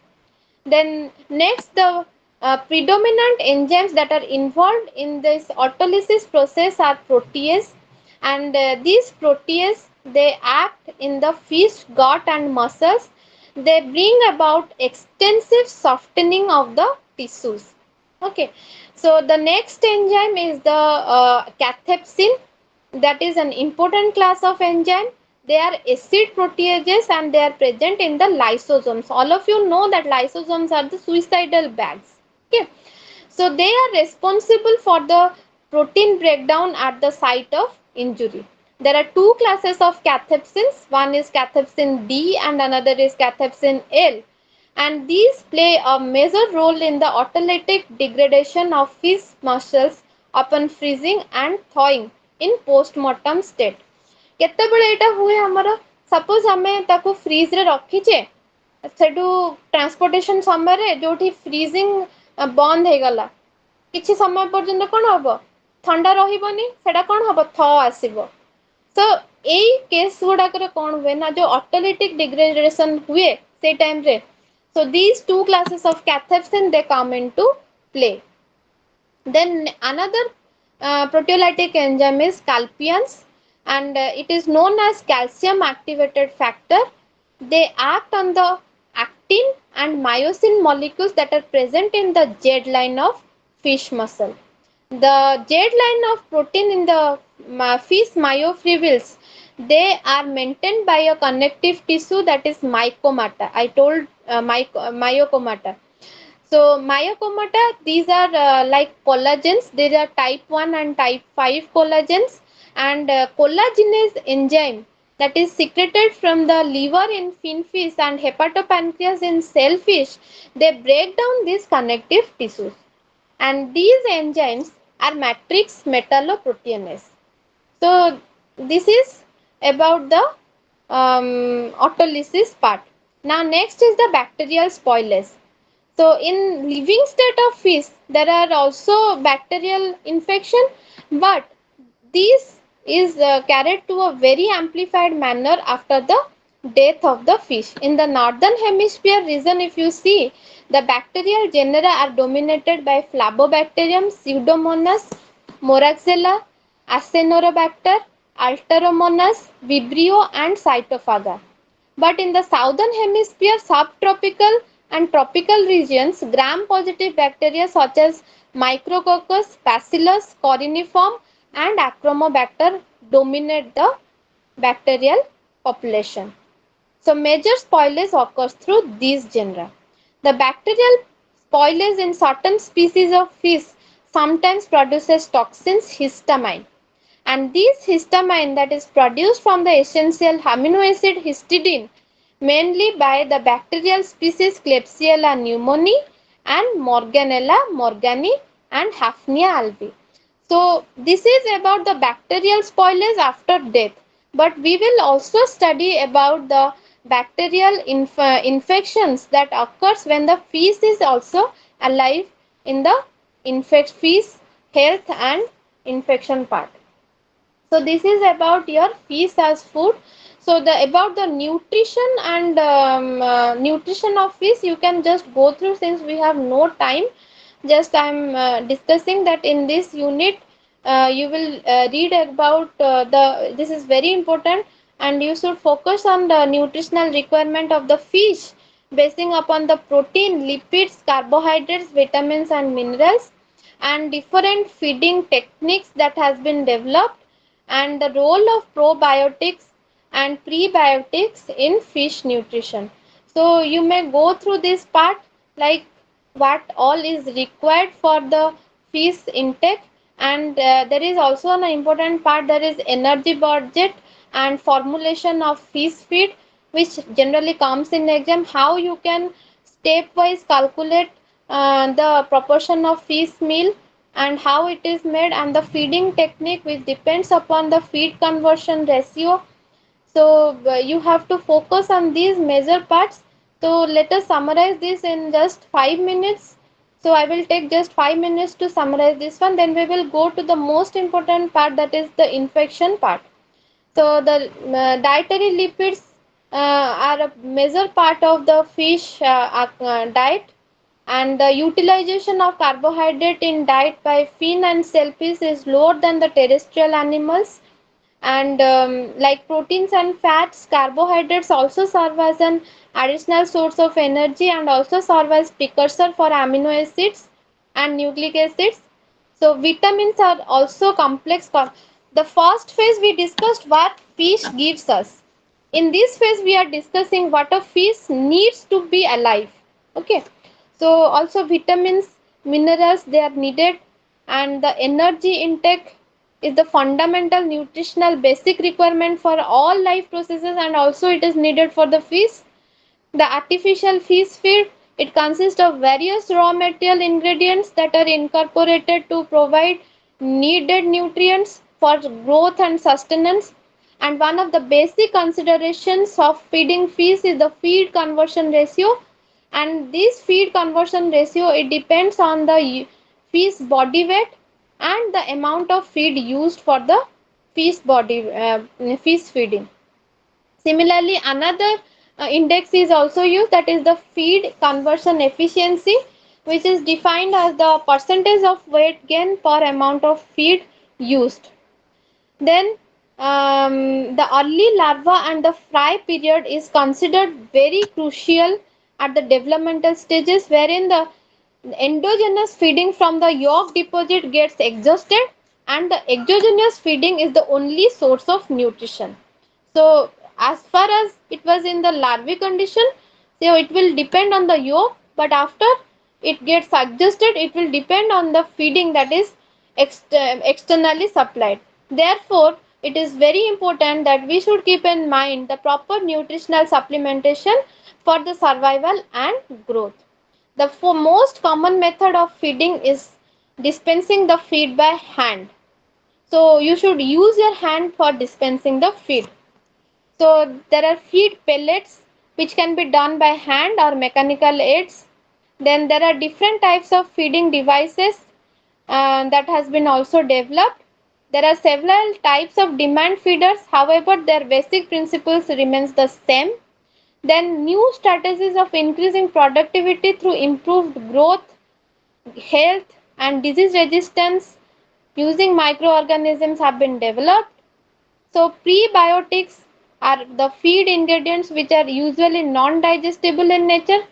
Then next, the predominant enzymes that are involved in this autolysis process are protease, and these protease, they act in the fish gut and muscles. They bring about extensive softening of the tissues. Okay, so the next enzyme is the cathepsin. That is an important class of enzyme. They are acid proteases, and they are present in the lysosomes. All of you know that lysosomes are the suicidal bags. Okay, so they are responsible for the protein breakdown at the site of injury. There are two classes of cathepsins. One is cathepsin D and another is cathepsin L, and these play a major role in the autolytic degradation of fish muscles upon freezing and thawing in post-mortem state. କେତେବେଳେ ଏଇଟା ହୁଏ ଆମର, suppose ଆମେ ତାକୁ fridge ରେ ରଖିଛେ, ସେଠୁ transportation ସମୟରେ ଯୋଉଠି ଫ୍ରିଜିଂ ବନ୍ଦ ହେଇଗଲା, କିଛି ସମୟ ପର୍ଯ୍ୟନ୍ତ କଣ ହବ, ଥଣ୍ଡା ରହିବନି, ସେଟା କଣ ହବ, ଥ ଆସିବ। ତ ଏଇ କେସ୍ ଗୁଡାକରେ କଣ ହୁଏ ନା, ଯୋଉ ଅଟୋଲିଟିକ ଡିଗ୍ରେଡେସନ ହୁଏ ସେଇ ଟାଇମରେ, so these two classes of cathepsin, they come into play. Then another proteolytic enzyme is calpians, and it is known as calcium activated factor. They act on the actin and myosin molecules that are present in the Z line of fish muscle. The Z line of protein in the fish myofibrils, they are maintained by a connective tissue that is mycomata. I told myocomata. So myocomata, these are like collagens. These are type 1 and type 5 collagens, and collagenase enzyme that is secreted from the liver in finfish and hepatopancreas in shellfish. They break down these connective tissues, and these enzymes are matrix metalloproteinase. So this is about the autolysis part. Now next is the bacterial spoilage. So in living state of fish, there are also bacterial infection, but this is carried to a very amplified manner after the death of the fish. In the northern hemisphere region, if you see, the bacterial genera are dominated by Flavobacterium, Pseudomonas, Moraxella, Acinorobacter, Alteromonas, Vibrio, and Cytophaga. But in the southern hemisphere, subtropical and tropical regions, gram-positive bacteria such as Micrococcus, Bacillus coriniform, and Achromobacter dominate the bacterial population. So major spoilage occurs through these genera. The bacterial spoilage in certain species of fish sometimes produces toxins histamine, and this histamine that is produced from the essential amino acid histidine mainly by the bacterial species Klebsiella pneumoniae and Morganella morgani and Hafnia albi. So this is about the bacterial spoilage after death, but we will also study about the bacterial infections that occurs when the fish is also alive in the fish health and infection part. So this is about your fish as food. So the about the nutrition and nutrition of fish you can just go through since we have no time. Just I am discussing that in this unit you will read about the this is very important, and you should focus on the nutritional requirement of the fish basing upon the protein, lipids, carbohydrates, vitamins and minerals, and different feeding techniques that has been developed, and the role of probiotics and prebiotics in fish nutrition. So you may go through this part, like what all is required for the fish intake, and there is also an important part, there is energy budget and formulation of fish feed, which generally comes in exam, how you can stepwise calculate the proportion of fish meal and how it is made, and the feeding technique which depends upon the feed conversion ratio. So you have to focus on these major parts. So let us summarize this in just 5 minutes. So I will take just 5 minutes to summarize this one, then we will go to the most important part, that is the infection part. So the dietary lipids are a major part of the fish diet, and the utilization of carbohydrate in diet by fin and shellfish is lower than the terrestrial animals, and like proteins and fats, carbohydrates also serve as an additional source of energy and also serve as precursor for amino acids and nucleic acids. So vitamins are also complex. The first phase we discussed what fish gives us. In this phase we are discussing what a fish needs to be alive. Okay. So also vitamins, minerals, they are needed, and the energy intake is the fundamental nutritional basic requirement for all life processes, and also it is needed for the fish. The artificial fish feed, it consists of various raw material ingredients that are incorporated to provide needed nutrients for growth and sustenance. And one of the basic considerations of feeding fish is the feed conversion ratio. And this feed conversion ratio, it depends on the fish body weight and the amount of feed used for the fish feeding. Similarly, another index is also used, that is the feed conversion efficiency, which is defined as the percentage of weight gain per amount of feed used. Then the early larva and the fry period is considered very crucial at the developmental stages, wherein the endogenous feeding from the yolk deposit gets exhausted and the exogenous feeding is the only source of nutrition. So as far as it was in the larvae condition, so it will depend on the yolk, but after it gets adjusted, it will depend on the feeding that is externally supplied. Therefore, it is very important that we should keep in mind the proper nutritional supplementation for the survival and growth. The most common method of feeding is dispensing the feed by hand. So you should use your hand for dispensing the feed. So there are feed pellets which can be done by hand or mechanical aids. Then there are different types of feeding devices that has been also developed. There are several types of demand feeders, however their basic principles remains the same. Then new strategies of increasing productivity through improved growth, health and disease resistance using microorganisms have been developed. So prebiotics are the feed ingredients which are usually non-digestible in nature,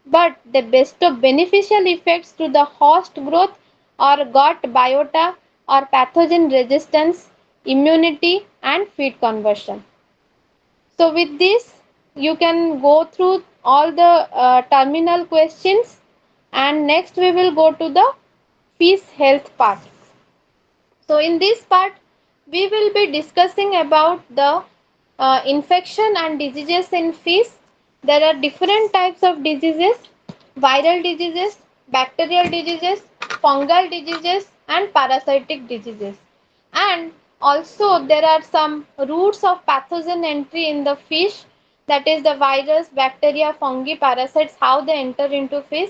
but they bestow beneficial effects to the host growth or gut biota or pathogen resistance, immunity and feed conversion. So with this, you can go through all the terminal questions, and next we will go to the fish health part. So in this part, we will be discussing about the infection and diseases in fish. There are different types of diseases: viral diseases, bacterial diseases, fungal diseases, and parasitic diseases. And also there are some routes of pathogen entry in the fish, that is the virus, bacteria, fungi, parasites, how they enter into fish.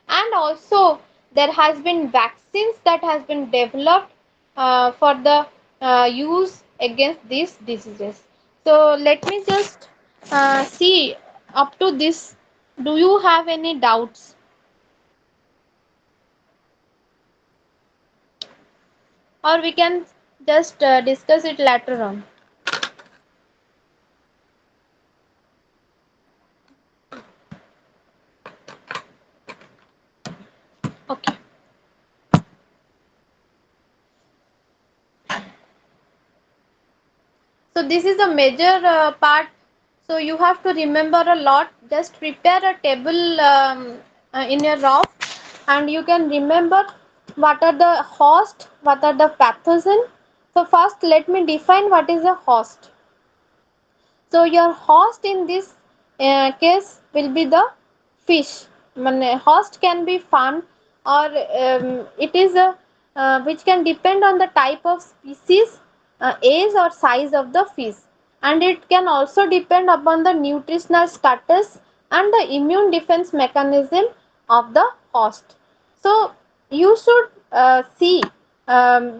And also there has been vaccines that has been developed for the use against these diseases. So let me just see up to this. Do you have any doubts, or we can just discuss it later on? Okay. So this is a major part. So you have to remember a lot. Just prepare a table in your rough, and you can remember what are the host, what are the pathogen. So first, let me define what is a host. So your host in this case will be the fish. Host can be farmed, or it is a which can depend on the type of species, age or size of the fish, and it can also depend upon the nutritional status and the immune defense mechanism of the host. So you should see,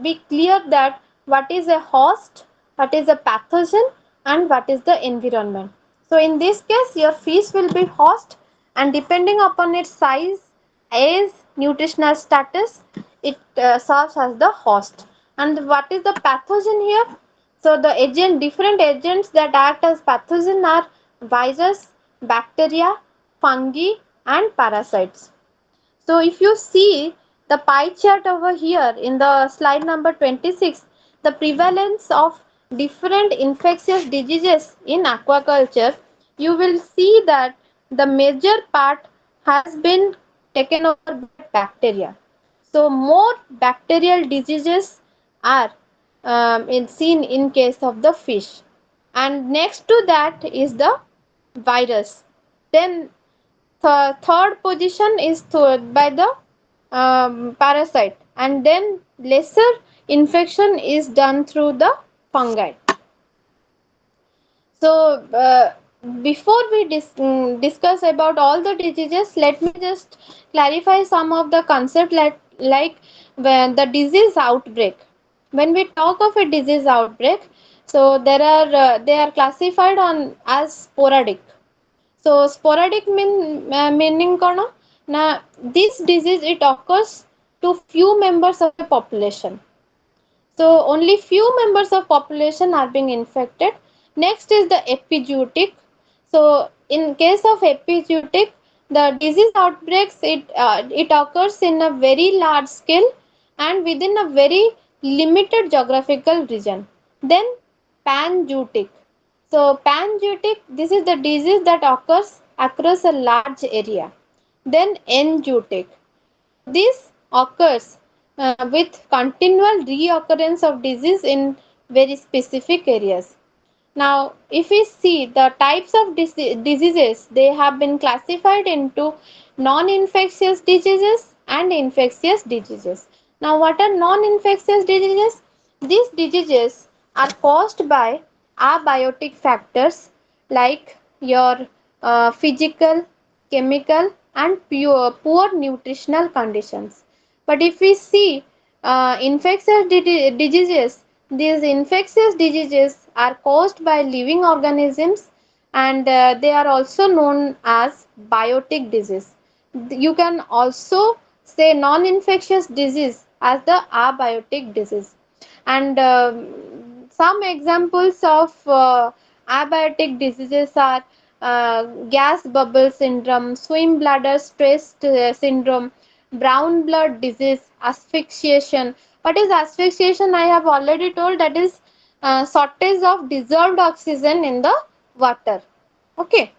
be clear that what is a host, what is a pathogen, and what is the environment. So in this case, your fish will be host, and depending upon its size, age, nutritional status, it serves as the host. And what is the pathogen here? So the different agents that act as pathogen are virus, bacteria, fungi, and parasites. So if you see the pie chart over here in the slide number 26, the prevalence of different infectious diseases in aquaculture, you will see that the major part has been taken over by bacteria. So more bacterial diseases are seen in case of the fish. And next to that is the virus. Then third position is by the parasite, and then lesser infection is done through the fungi. So before we discuss about all the diseases, let me just clarify some of the concept, like when the disease outbreak. When we talk of a disease outbreak, so there are they are classified on as sporadic. So sporadic meaning kono na, this disease it occurs to few members of a population. So only few members of population are being infected. Next is the epizootic. So in case of epizootic, The disease outbreaks, it occurs in a very large scale and within a very limited geographical region. Then panzootic. So panzootic, this is the disease that occurs across a large area. Then enzootic. So this occurs with continual reoccurrence of disease in very specific areas. Now, if we see the types of diseases, they have been classified into non-infectious diseases and infectious diseases. Now, what are non-infectious diseases? These diseases are caused by abiotic factors like your physical, chemical, and poor nutritional conditions. But if we see infectious diseases, these infectious diseases are caused by living organisms and they are also known as biotic disease. You can also say non-infectious disease as the abiotic disease. And some examples of abiotic diseases are gas bubble syndrome, swim bladder stress syndrome, brown blood disease, asphyxiation. What is asphyxiation? I have already told, that is shortage of dissolved oxygen in the water. Okay.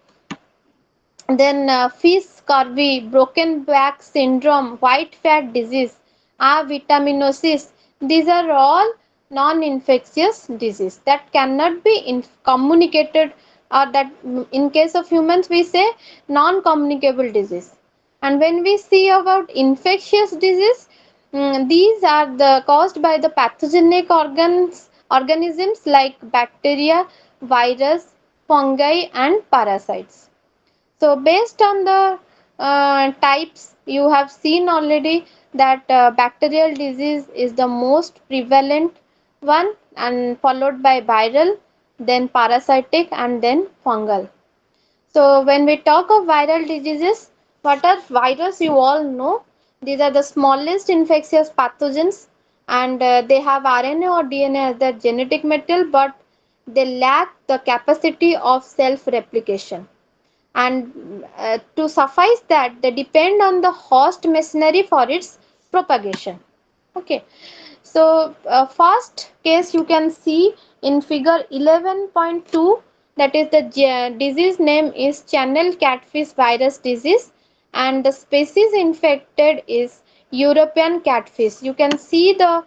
Then fish scurvy, broken back syndrome, white fat disease, avitaminosis. These are all non-infectious disease that cannot be communicated, or that in case of humans we say non-communicable disease. And when we see about infectious disease, these are the caused by the pathogenic organisms like bacteria, virus, fungi, and parasites. So based on the types, you have seen already that bacterial disease is the most prevalent one, and followed by viral, then parasitic, and then fungal. So when we talk of viral diseases, what are virus? You all know these are the smallest infectious pathogens, and they have RNA or DNA as their genetic material, but they lack the capacity of self replication. And to suffice that, they depend on the host machinery for its propagation. Okay. So first case you can see in figure 11.2, that is the disease name is channel catfish virus disease, and the species infected is European catfish. You can see the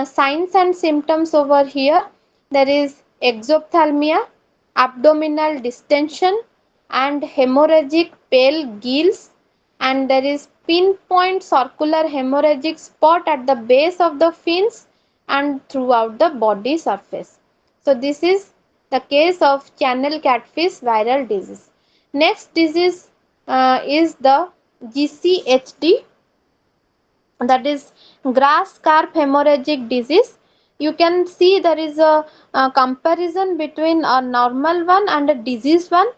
signs and symptoms over here. There is exophthalmia, abdominal distension, and hemorrhagic pale gills, and there is pinpoint circular hemorrhagic spot at the base of the fins and throughout the body surface. So this is the case of channel catfish viral disease. Next disease is the GCHD, that is grass scarp hemorrhagic disease. You can see there is a comparison between a normal one and a disease one.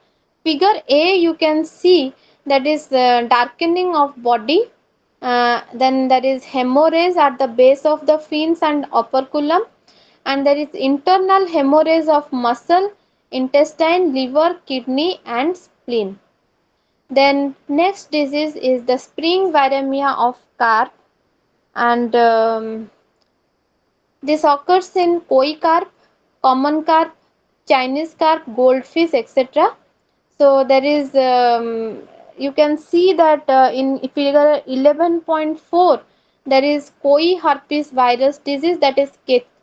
Figure A, you can see that is darkening of body, then there is hemorrhage at the base of the fins and operculum, and there is internal hemorrhage of muscle, intestine, liver, kidney, and spleen. Then next disease is the spring viremia of carp, and this occurs in koi carp, common carp, Chinese carp, goldfish, etc. So there is you can see that in figure 11.4 there is koi herpes virus disease, that is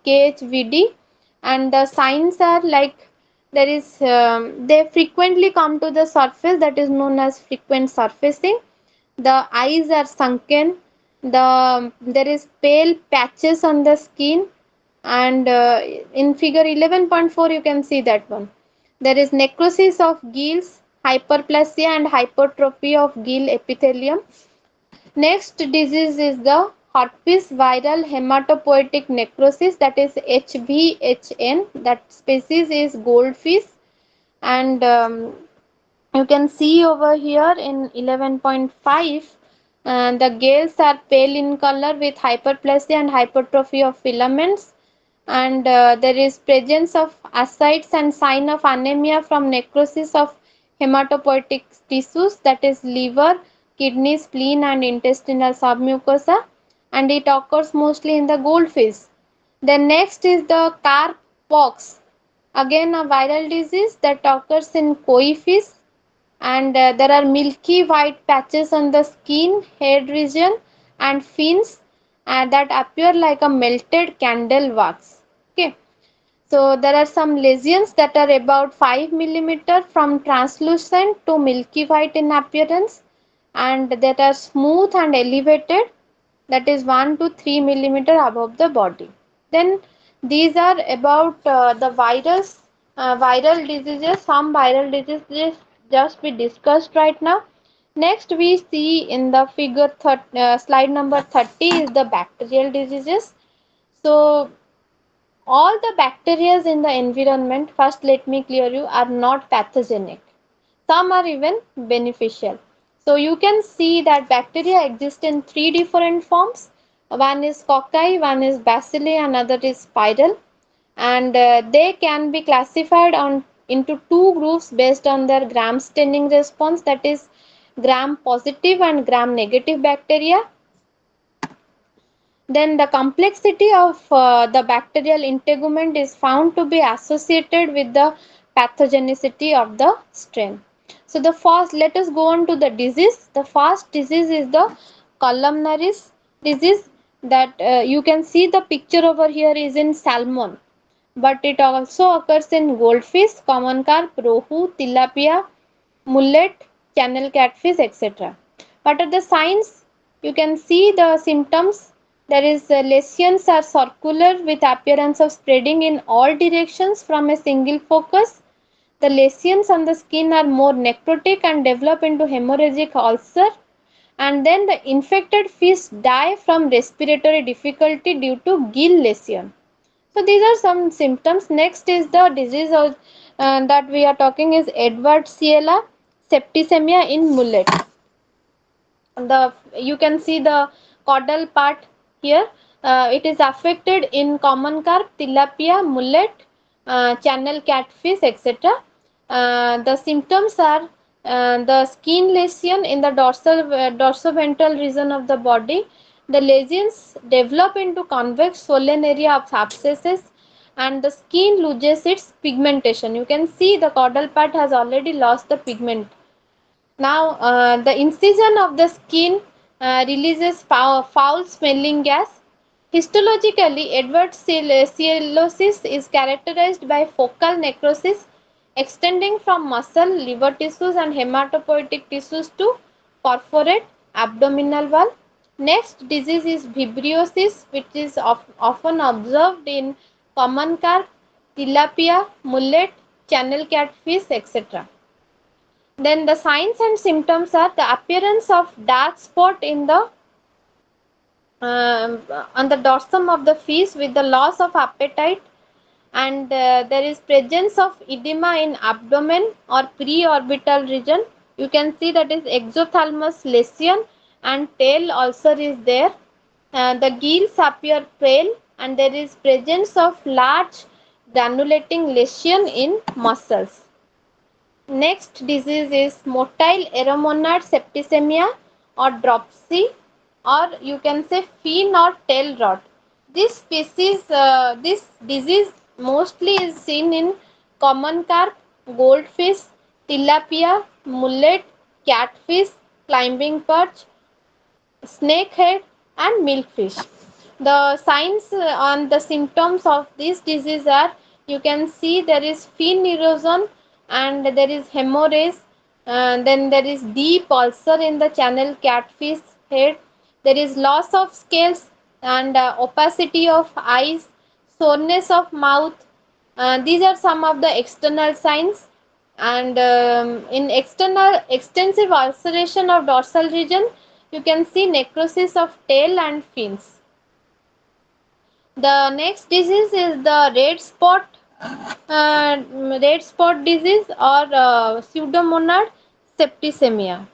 KHVD, and the signs are like there is they frequently come to the surface, that is known as frequent surfacing. The eyes are sunken, there is pale patches on the skin, and in figure 11.4 you can see that one. There is necrosis of gills, hyperplasia, and hypertrophy of gill epithelium. Next disease is the herpes viral hematopoietic necrosis, that is HVHN. That species is goldfish, and you can see over here in 11.5 the gills are pale in color with hyperplasia and hypertrophy of filaments, and there is presence of ascites and sign of anemia from necrosis of hematopoietic tissues, that is liver, kidney, spleen and intestinal submucosa, and it occurs mostly in the goldfish. Then next is the carp pox, again a viral disease that occurs in koi fish, and there are milky white patches on the skin, head region and fins that appear like a melted candle wax. Okay. So there are some lesions that are about 5 millimeter from translucent to milky white in appearance, and that are smooth and elevated, that is 1 to 3 millimeter above the body. Then these are about the viral diseases. Some viral diseases just we discussed right now. Next we see in the slide number 30 is the bacterial diseases. So all the bacteria in the environment, first let me clear you, are not pathogenic. Some are even beneficial. So you can see that bacteria exist in three different forms. One is cocci, one is bacilli, another is spiral, and they can be classified on into two groups based on their gram staining response, that is gram positive and gram negative bacteria. Then the complexity of the bacterial integument is found to be associated with the pathogenicity of the strain. So the first, let us go on to the disease. The first disease is the columnaris disease, that you can see the picture over here is in salmon, but it also occurs in goldfish, common carp, rohu, tilapia, mullet, channel catfish, etc. What are the signs? You can see the symptoms. There is lesions are circular with appearance of spreading in all directions from a single focus. The lesions on the skin are more necrotic and develop into hemorrhagic ulcer. And then the infected fish die from respiratory difficulty due to gill lesion. So these are some symptoms. Next is the disease that we are talking is Edwardsella septicemia in mullet. The you can see the caudal part here. It is affected in common carp, tilapia, mullet, channel catfish, etc. The symptoms are the skin lesion in the dorsoventral region of the body. The lesions develop into convex swollen area of abscesses, and the skin loses its pigmentation. You can see the caudal part has already lost the pigment. Now, the incision of the skin releases foul smelling gas. Histologically, Edwards cirrhosis is characterized by focal necrosis extending from muscle, liver tissues, and hematopoietic tissues to perforate abdominal wall. Next disease is vibriosis, which is often observed in common carp, tilapia, mullet, channel catfish, etc. Then the signs and symptoms are the appearance of dark spot in the on the dorsum of the fish with the loss of appetite, and there is presence of edema in abdomen or preorbital region. You can see that is exophthalmos lesion, and tail ulcer is there. The gills appear pale, and there is presence of large granulating lesion in muscles. Next disease is motile aeromonad septicemia or dropsy, or you can say fin or tail rot. This disease mostly is seen in common carp, goldfish, tilapia, mullet, catfish, climbing perch, snakehead and milkfish. The signs and the symptoms of this disease are, you can see there is fin erosion and there is hemorrhage, then there is deep ulcer in the channel catfish head, there is loss of scales and opacity of eyes, soreness of mouth. These are some of the external signs. And in external extensive ulceration of dorsal region, you can see necrosis of tail and fins. The next disease is the red spot disease or pseudomonad septicemia.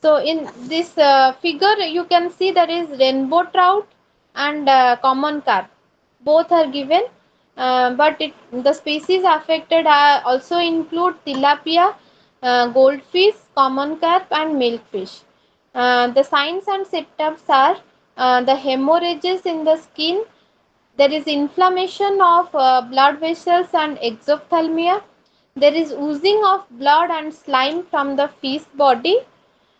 So in this figure you can see there is rainbow trout and common carp, both are given. The species affected also include tilapia, goldfish, common carp, and milkfish. The signs and symptoms are the hemorrhages in the skin. There is inflammation of blood vessels and exophthalmia. There is oozing of blood and slime from the fish body,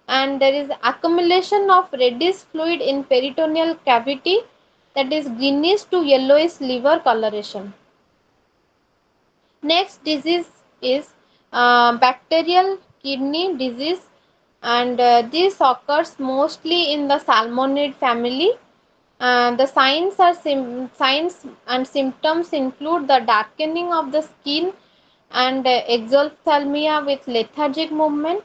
and there is accumulation of reddish fluid in peritoneal cavity, that is greenish to yellowish liver coloration. Next disease is bacterial kidney disease, and this occurs mostly in the salmonid family. The signs and symptoms include the darkening of the skin and exophthalmia with lethargic movement.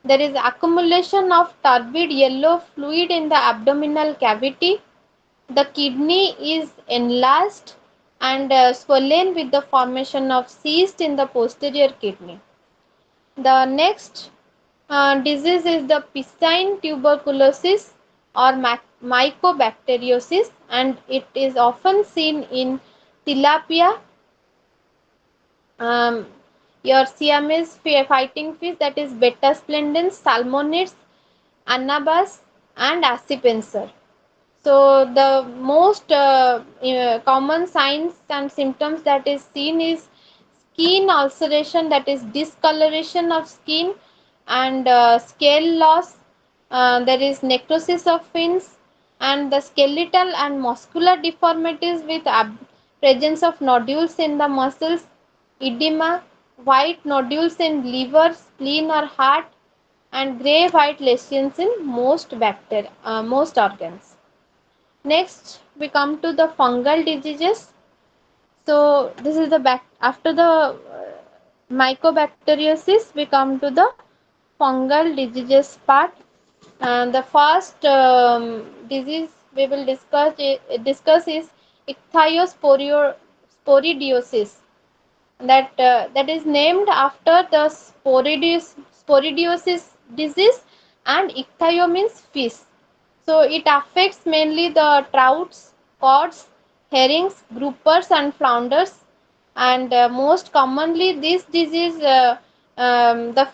There is accumulation of turbid yellow fluid in the abdominal cavity. The kidney is enlarged and swollen with the formation of cyst in the posterior kidney. The next disease is the piscine tuberculosis or mycobacteriosis, and it is often seen in tilapia, um, your Siamese fighting fish, that is Beta splendens, salmonids, annabas, and accipenser. So the most common signs and symptoms that is seen is skin ulceration, that is discoloration of skin, and scale loss. There is necrosis of fins, and the skeletal and muscular deformities with presence of nodules in the muscles, edema, white nodules in liver, spleen, or heart, and grey white lesions in most organs. Next, we come to the fungal diseases. So, this is the after the mycobacteriosis, we come to the fungal diseases part. And the first disease we will discuss is ichthyosporidiosis. That is named after the sporidiosis disease, and ichthyo means fish. So it affects mainly the trouts, cods, herrings, groupers, and flounders. And most commonly, this disease, the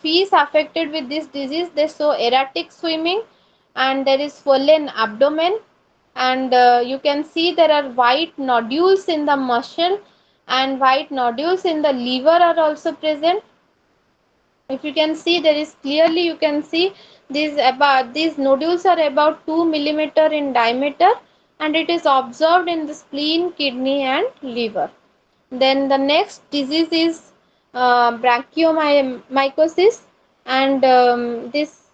fish affected with this disease, they show erratic swimming, and there is swollen abdomen, and you can see there are white nodules in the muscle, and white nodules in the liver are also present. If you can see, there is clearly, you can see these nodules are about 2 millimeter in diameter, and it is observed in the spleen, kidney, and liver. Then the next disease is branchiomycosis, and this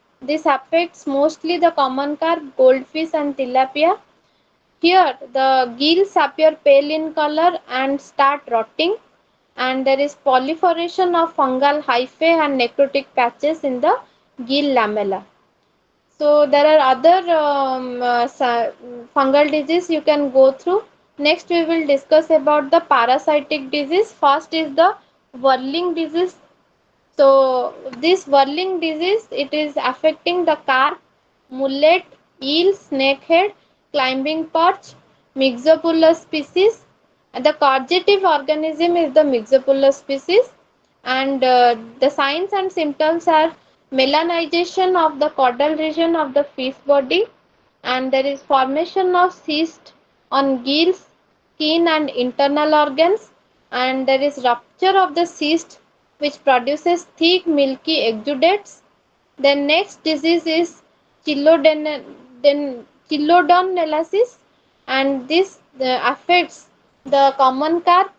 affects mostly the common carp, goldfish, and tilapia. Here, the gills appear pale in color and start rotting, and there is proliferation of fungal hyphae and necrotic patches in the gill lamella. So, there are other fungal disease you can go through. Next, we will discuss about the parasitic disease. First is the whirling disease. So this whirling disease, it is affecting the carp, mullet, eel, snakehead, climbing perch, Myxopulus species. And the causative organism is the Myxopulus species, and the signs and symptoms are melanization of the caudal region of the fish body, and there is formation of cyst on gills, skin, and internal organs, and there is rupture of the cyst which produces thick milky exudates. The next disease is chilodonnellasis, and this affects the common carp,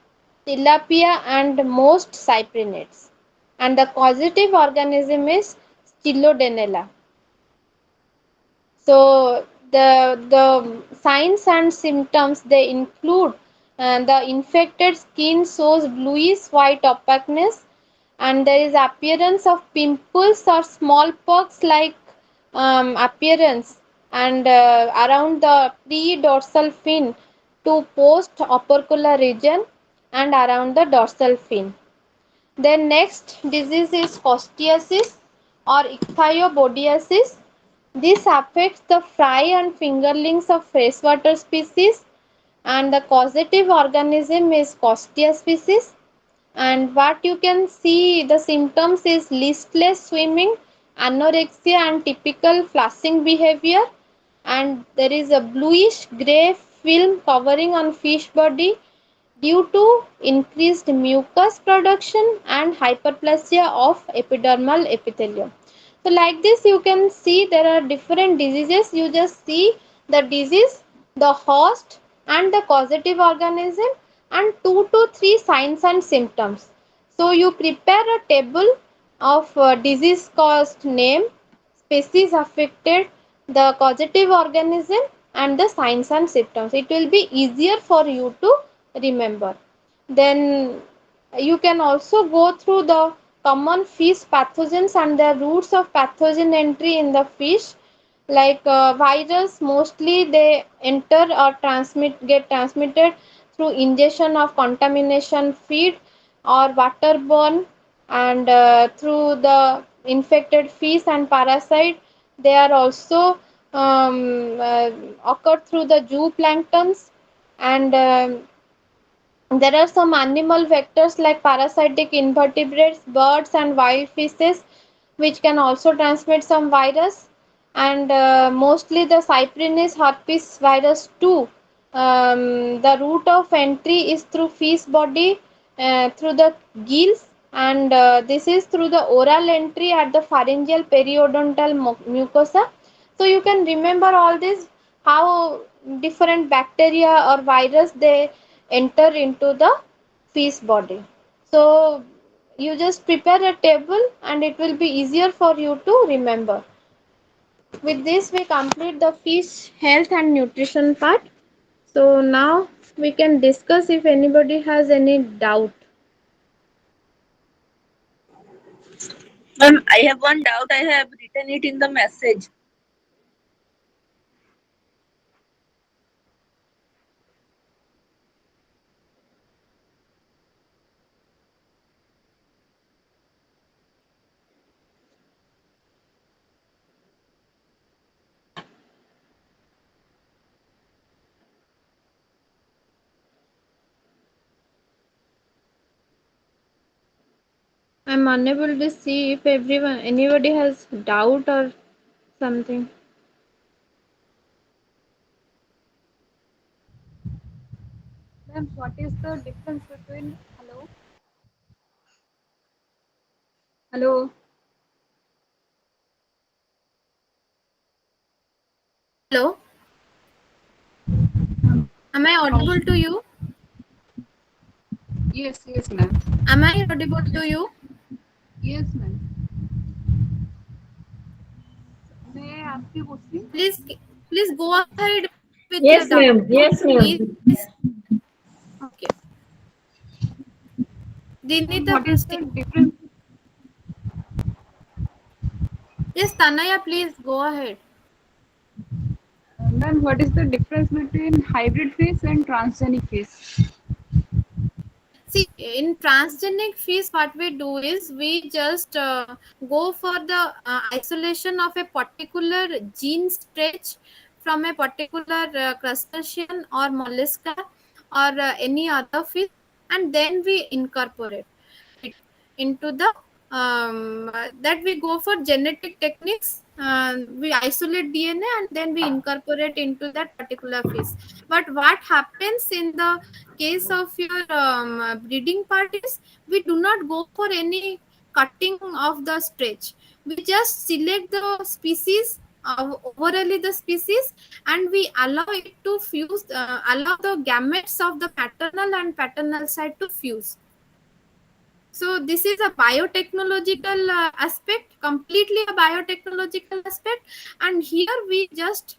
tilapia, and most cyprinids. And the causative organism is Chilodonella. So the signs and symptoms, they include the infected skin shows bluish white opaqueness, and there is appearance of pimples or smallpox like appearance, and around the pre-dorsal fin to post-opercular region and around the dorsal fin. Then next disease is costiasis or ichthyobodiasis. This affects the fry and fingerlings of freshwater species, and the causative organism is Costia species. And what you can see the symptoms is listless swimming, anorexia and typical flushing behavior, and there is a bluish gray film covering on fish body due to increased mucus production and hyperplasia of epidermal epithelium. So like this you can see there are different diseases. You just see the disease, the host and the causative organism, and 2 to 3 signs and symptoms. So you prepare a table of disease caused name, species affected, the causative organism and the signs and symptoms. It will be easier for you to remember. Then you can also go through the common fish pathogens and the routes of pathogen entry in the fish. Like virus, mostly they enter or get transmitted through ingestion of contamination feed or waterborne, and through the infected fish and parasite. They are also occurred through the zooplanktons, and there are some animal vectors like parasitic invertebrates, birds, and wild fishes, which can also transmit some virus. And mostly the Cyprinus herpes virus too. The route of entry is through fish body, through the gills, and this is through the oral entry at the pharyngeal periodontal mucosa. So you can remember all this, how different bacteria or virus they enter into the fish body. So you just prepare a table and it will be easier for you to remember. With this we complete the fish health and nutrition part. So now we can discuss if anybody has any doubt.
Ma'am, I have one doubt. I have written it in the message.
I'm unable to see if anybody has doubt or something.
Ma'am, what is the difference between hello? Hello.
Hello, am I
How?
audible to you?
Yes, yes, ma'am.
Am I audible to you?
Yes, ma'am. May I ask you a question?
Please, please go ahead with your doubt.
Yes, ma'am.
Please.
Yes, ma'am.
Okay.
Ma'am,
Dinita,
what is the difference?
yes, Tanaya, please go ahead.
Ma'am, what is the difference between hybrid fish and transgenic fish?
See, in transgenic fish, what we do is we just go for the isolation of a particular gene stretch from a particular crustacean or mollusca or any other fish, and then we incorporate it into the that we go for genetic techniques. We isolate DNA and then we incorporate into that particular fish. But what happens in the case of your breeding parties, we do not go for any cutting of the stretch. We just select the species, overally the species, and we allow it to fuse, allow the gametes of the maternal and paternal side to fuse. So this is a biotechnological aspect, completely a biotechnological aspect. And here we just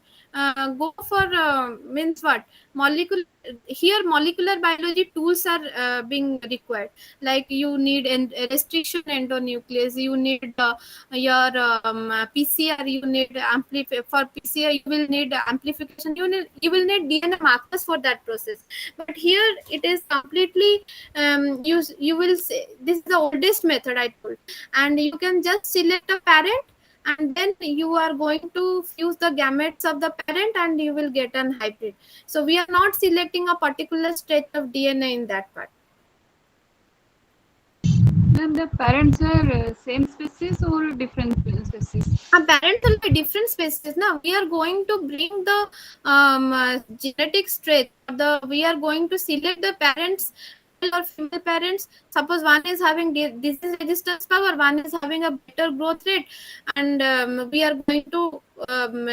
go for means what molecular, here molecular biology tools are being required. Like you need restriction endonuclease, you need your PCR, you need for PCR you will need amplification, you will need DNA markers for that process. But here it is completely you will say this is the oldest method I told, and you can just select a parent and then you are going to fuse the gametes of the parent and you will get an hybrid. So we are not selecting a particular stretch of DNA in that part.
Then the parents are same species or different species?
Parents will be different species. Now we are going to bring the genetic trait. We are going to select the parents, male or female parents. Suppose one is having disease resistance power, one is having a better growth rate, and we are going to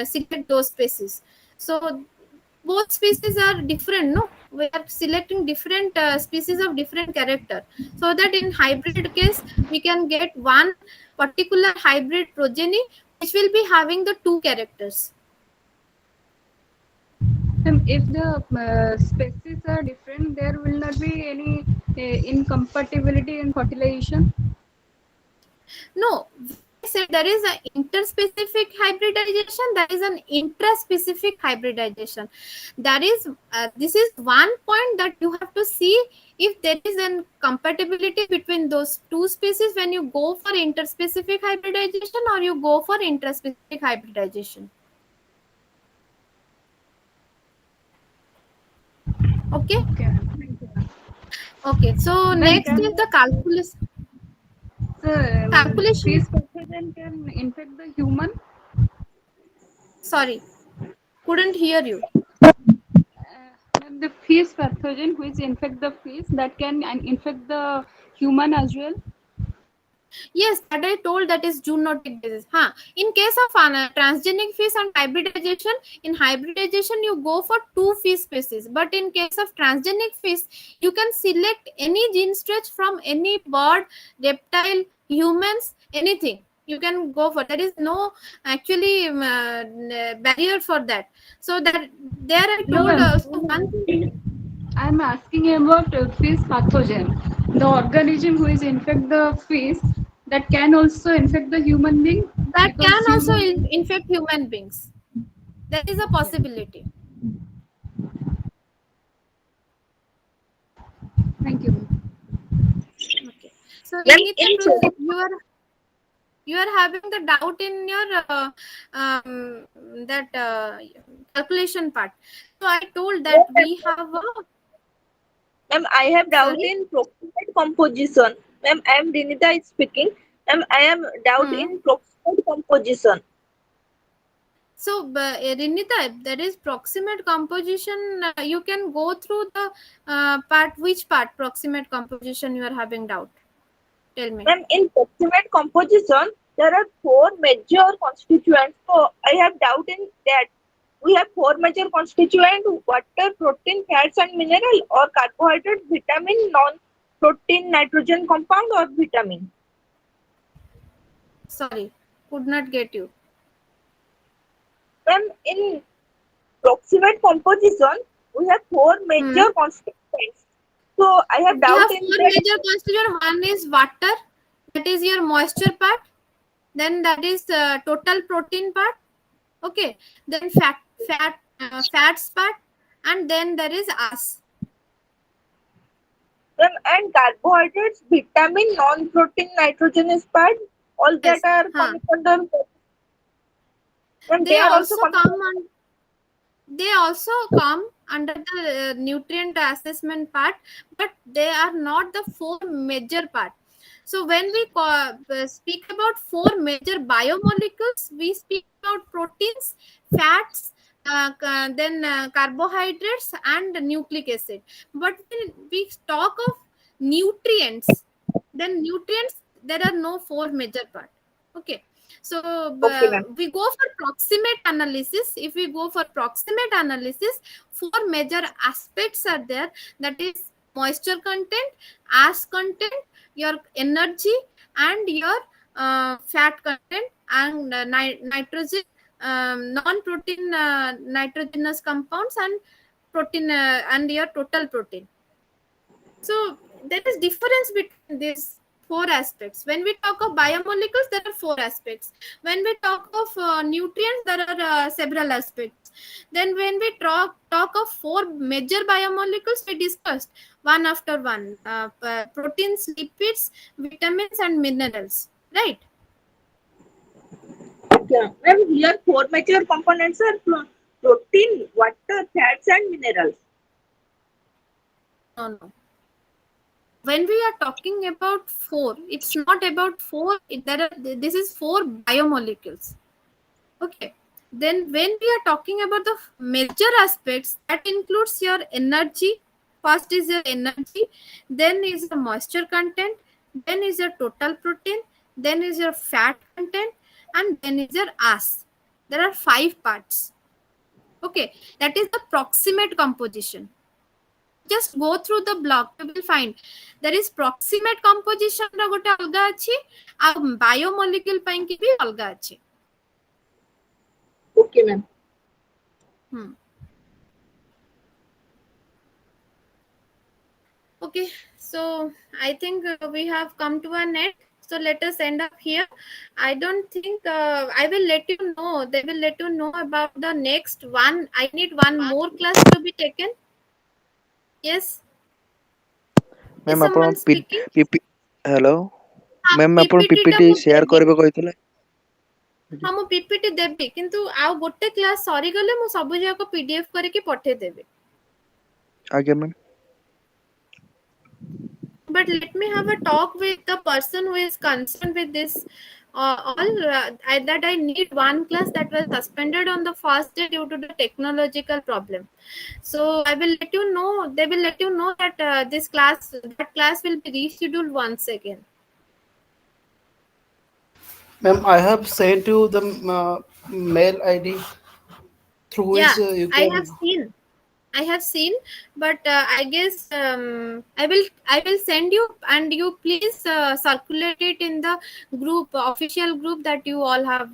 select those species. So both species are different, no, we are selecting different species of different character, so that in hybrid case we can get one particular hybrid progeny which will be having the two characters.
Then if the species are different, there will not be any incompatibility in fertilization.
No, when I said there is an interspecific hybridization, there is an intraspecific hybridization. That is, this is one point that you have to see if there is an compatibility between those two species when you go for interspecific hybridization or you go for intraspecific hybridization. Okay.
Okay. Thank you.
Okay. So
Then
next
can
is the calculus.
the
Calculation.
fees pathogen can infect the human?
Sorry, couldn't hear you.
Then the fees pathogen which infect the fees that can infect the human as well.
Yes, that I told, that is zoonotic disease. Huh. In case of transgenic fish and hybridization, in hybridization you go for two fish species. But in case of transgenic fish, you can select any gene stretch from any bird, reptile, humans, anything. You can go for. There is no actually barrier for that. So that there I
No,
told
ma'am.
also one thing.
I'm asking about fish pathogen, the organism who is infect the fish that can also infect the human being
That
because
can also
human being.
infect human beings. There is a possibility.
Thank you.
Okay. So
Ma'am,
Renita,
in
you are having the doubt in your that calculation part. So I told that we have a,
ma'am, I have doubt
sorry.
in proximate composition. Ma'am, I am Dinita is speaking. Ma'am, I am doubt
Hmm.
in proximate composition.
So Renita, there is proximate composition. You can go through the part. Which part proximate composition you are having doubt? Tell me.
Ma'am, in proximate composition, there are four major constituents. So I have doubt in that. We have four major constituents: water, protein, fats, and mineral, or carbohydrate, vitamin, non-protein, nitrogen compound, or vitamin.
Sorry, could not get you.
Ma'am, in proximate composition, we have four
Hmm.
major constituents. So I have
We
doubt
have
in
four
that.
major constituent. One is water, that is your moisture part. Then that is total protein part. Okay. Then fats part, and then there is us.
And carbohydrates, vitamin, non-protein, nitrogen is part. All that
Yes.
are
Huh.
coming under. And they
They
are also
also
coming.
come on. They also come under the nutrient assessment part, but they are not the four major part. So when we speak about four major biomolecules, we speak about proteins, fats, then carbohydrates and nucleic acid. But when we talk of nutrients, then nutrients, there are no four major part. Okay. So
Okay, ma'am.
we go for proximate analysis. If we go for proximate analysis, four major aspects are there. That is moisture content, ash content, your energy, and your fat content, and nitrogen, non-protein nitrogenous compounds, and protein, and your total protein. So there is difference between these four aspects. When we talk of biomolecules, there are four aspects. When we talk of nutrients, there are several aspects. Then when we talk of four major biomolecules, we discussed one after one: proteins, lipids, vitamins, and minerals. Right?
Okay. Ma'am, here four major components are protein, water, fats, and minerals.
No, no. When we are talking about four, it's not about four. This is four biomolecules. Okay. Then when we are talking about the major aspects, that includes your energy. First is your energy, then is your moisture content, then is your total protein, then is your fat content, and then is your mass. There are five parts. Okay, that is the proximate composition. Just go through the block, you will find there is proximate composition ର ଗୋଟେ ଅଲଗା ଅଛି ଆଉ biomolecule ପାଇଁ କି ବି ଅଲଗା ଅଛି.
Okay, ma'am.
Hmm. Okay, so I think we have come to an end. So let us end up here. I don't think I will let you know. They will let you know about the next one. I need one more class to be taken. Yes. Is
ma'am ଆପଣ
someone speaking?
Hello
हाँ
ma'am ଆପଣ
PPT ଟା
PPT
ମୁଁ
share
ଦେବି.
କରିବେ କହିଥିଲେ।
हाँ ମୁଁ PPT ଦେବି କିନ୍ତୁ ଆଉ ଗୋଟେ କ୍ଲାସ୍ ସରିଗଲେ ମୁଁ ସବୁ ଯାକ PDF କରିକି ପଠେଇଦେବି.
ଆଜ୍ଞା ma'am.
But let me have a talk with the person who is concerned with this that I need one class that was suspended on the first day due to the technological problem. So I will let you know. They will let you know that that class will be rescheduled once again.
Ma'am, I have sent you the mail ID through which
Yeah,
you
I
can.
have seen. I have seen, but I guess I will send you, and you please circulate it in the group, official group that you all have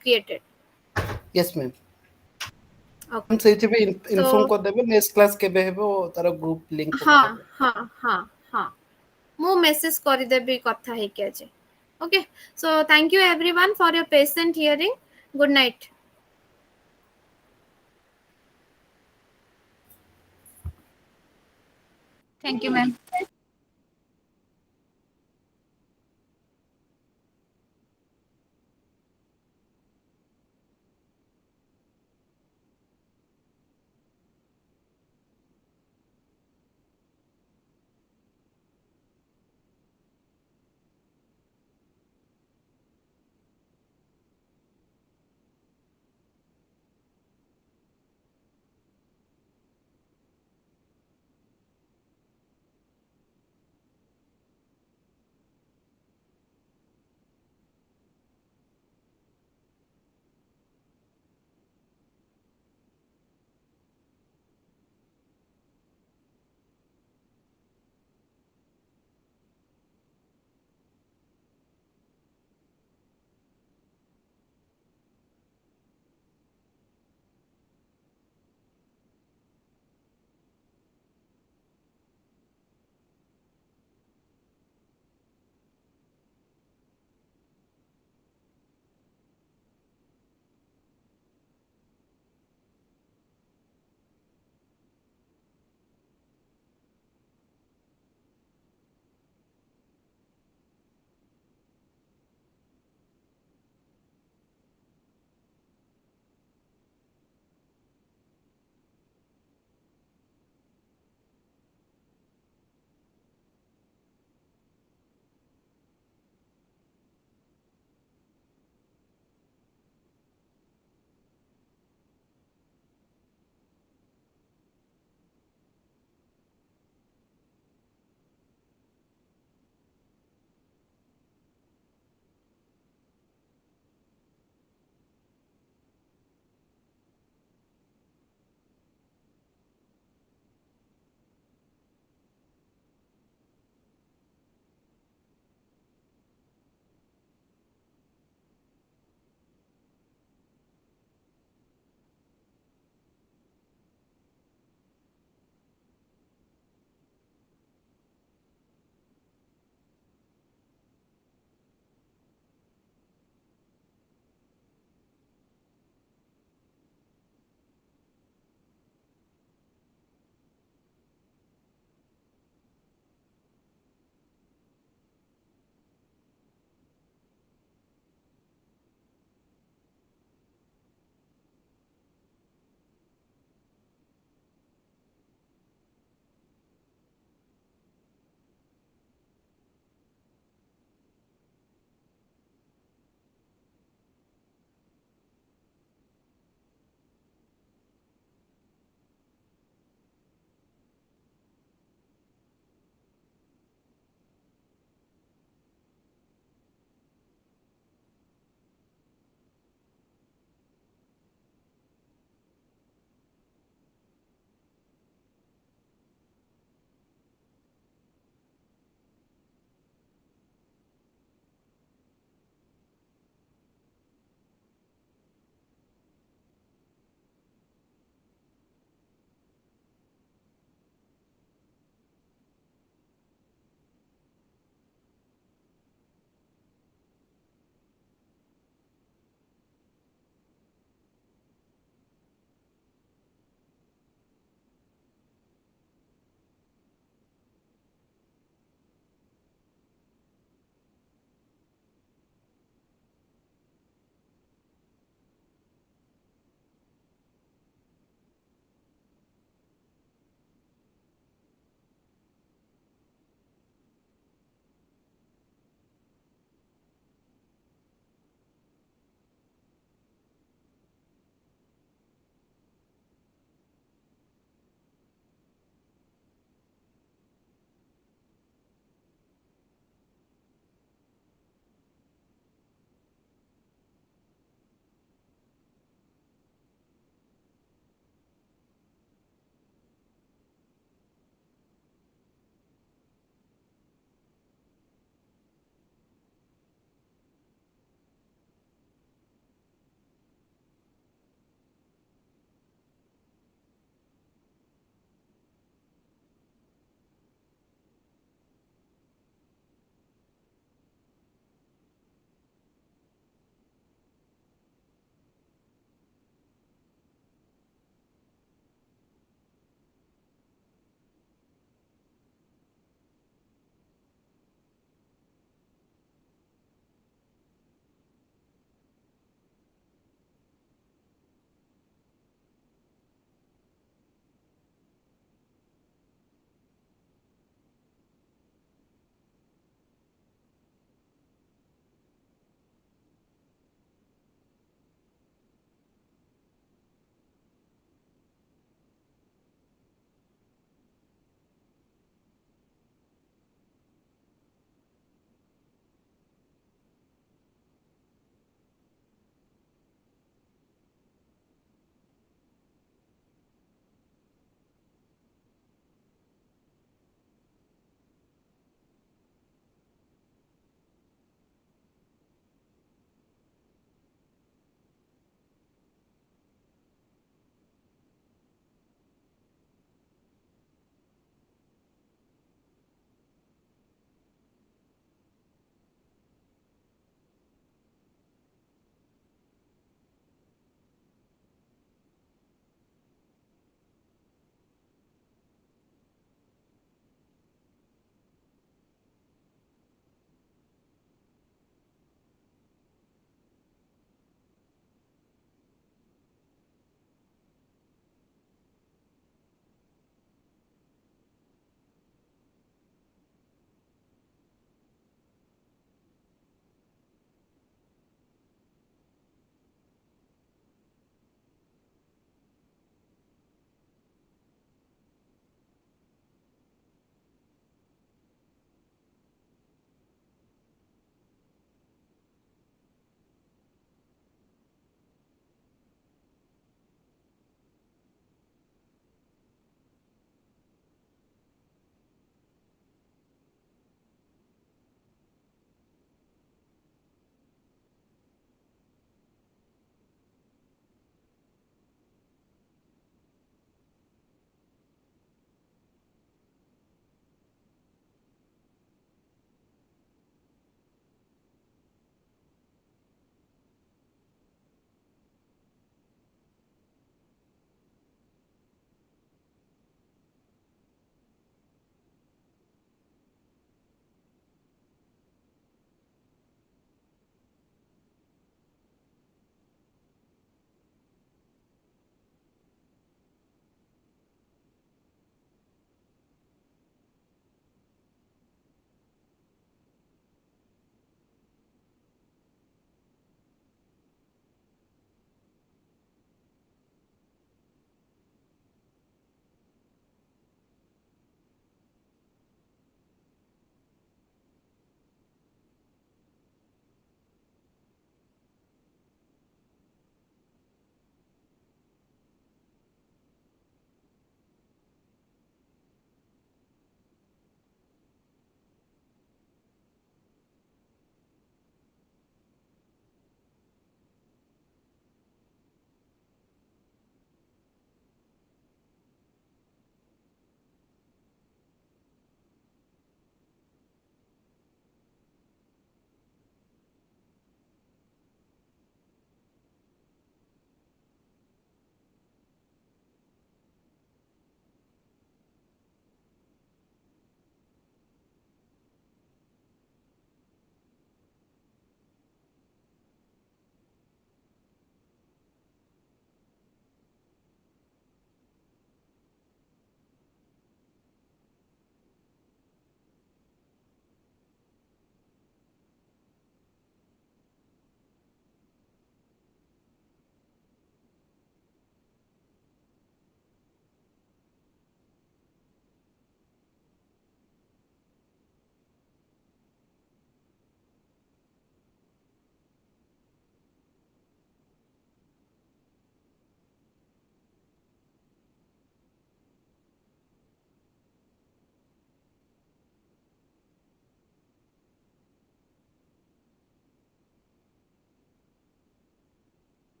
created.
Yes, ma'am.
Okay.
ସେଇଥିପାଇଁ inform
So
କରିଦେବେ next class କେବେ ହେବ ତାର group link
ହଁ
ପଠାଇବେ।
ହଁ ହଁ ହଁ ମୁଁ ମେସେଜ କରିଦେବି କଥା ହେଇକି ଆଜି. Okay. So thank you everyone for your patient hearing. Good night.
Thank you, ma'am.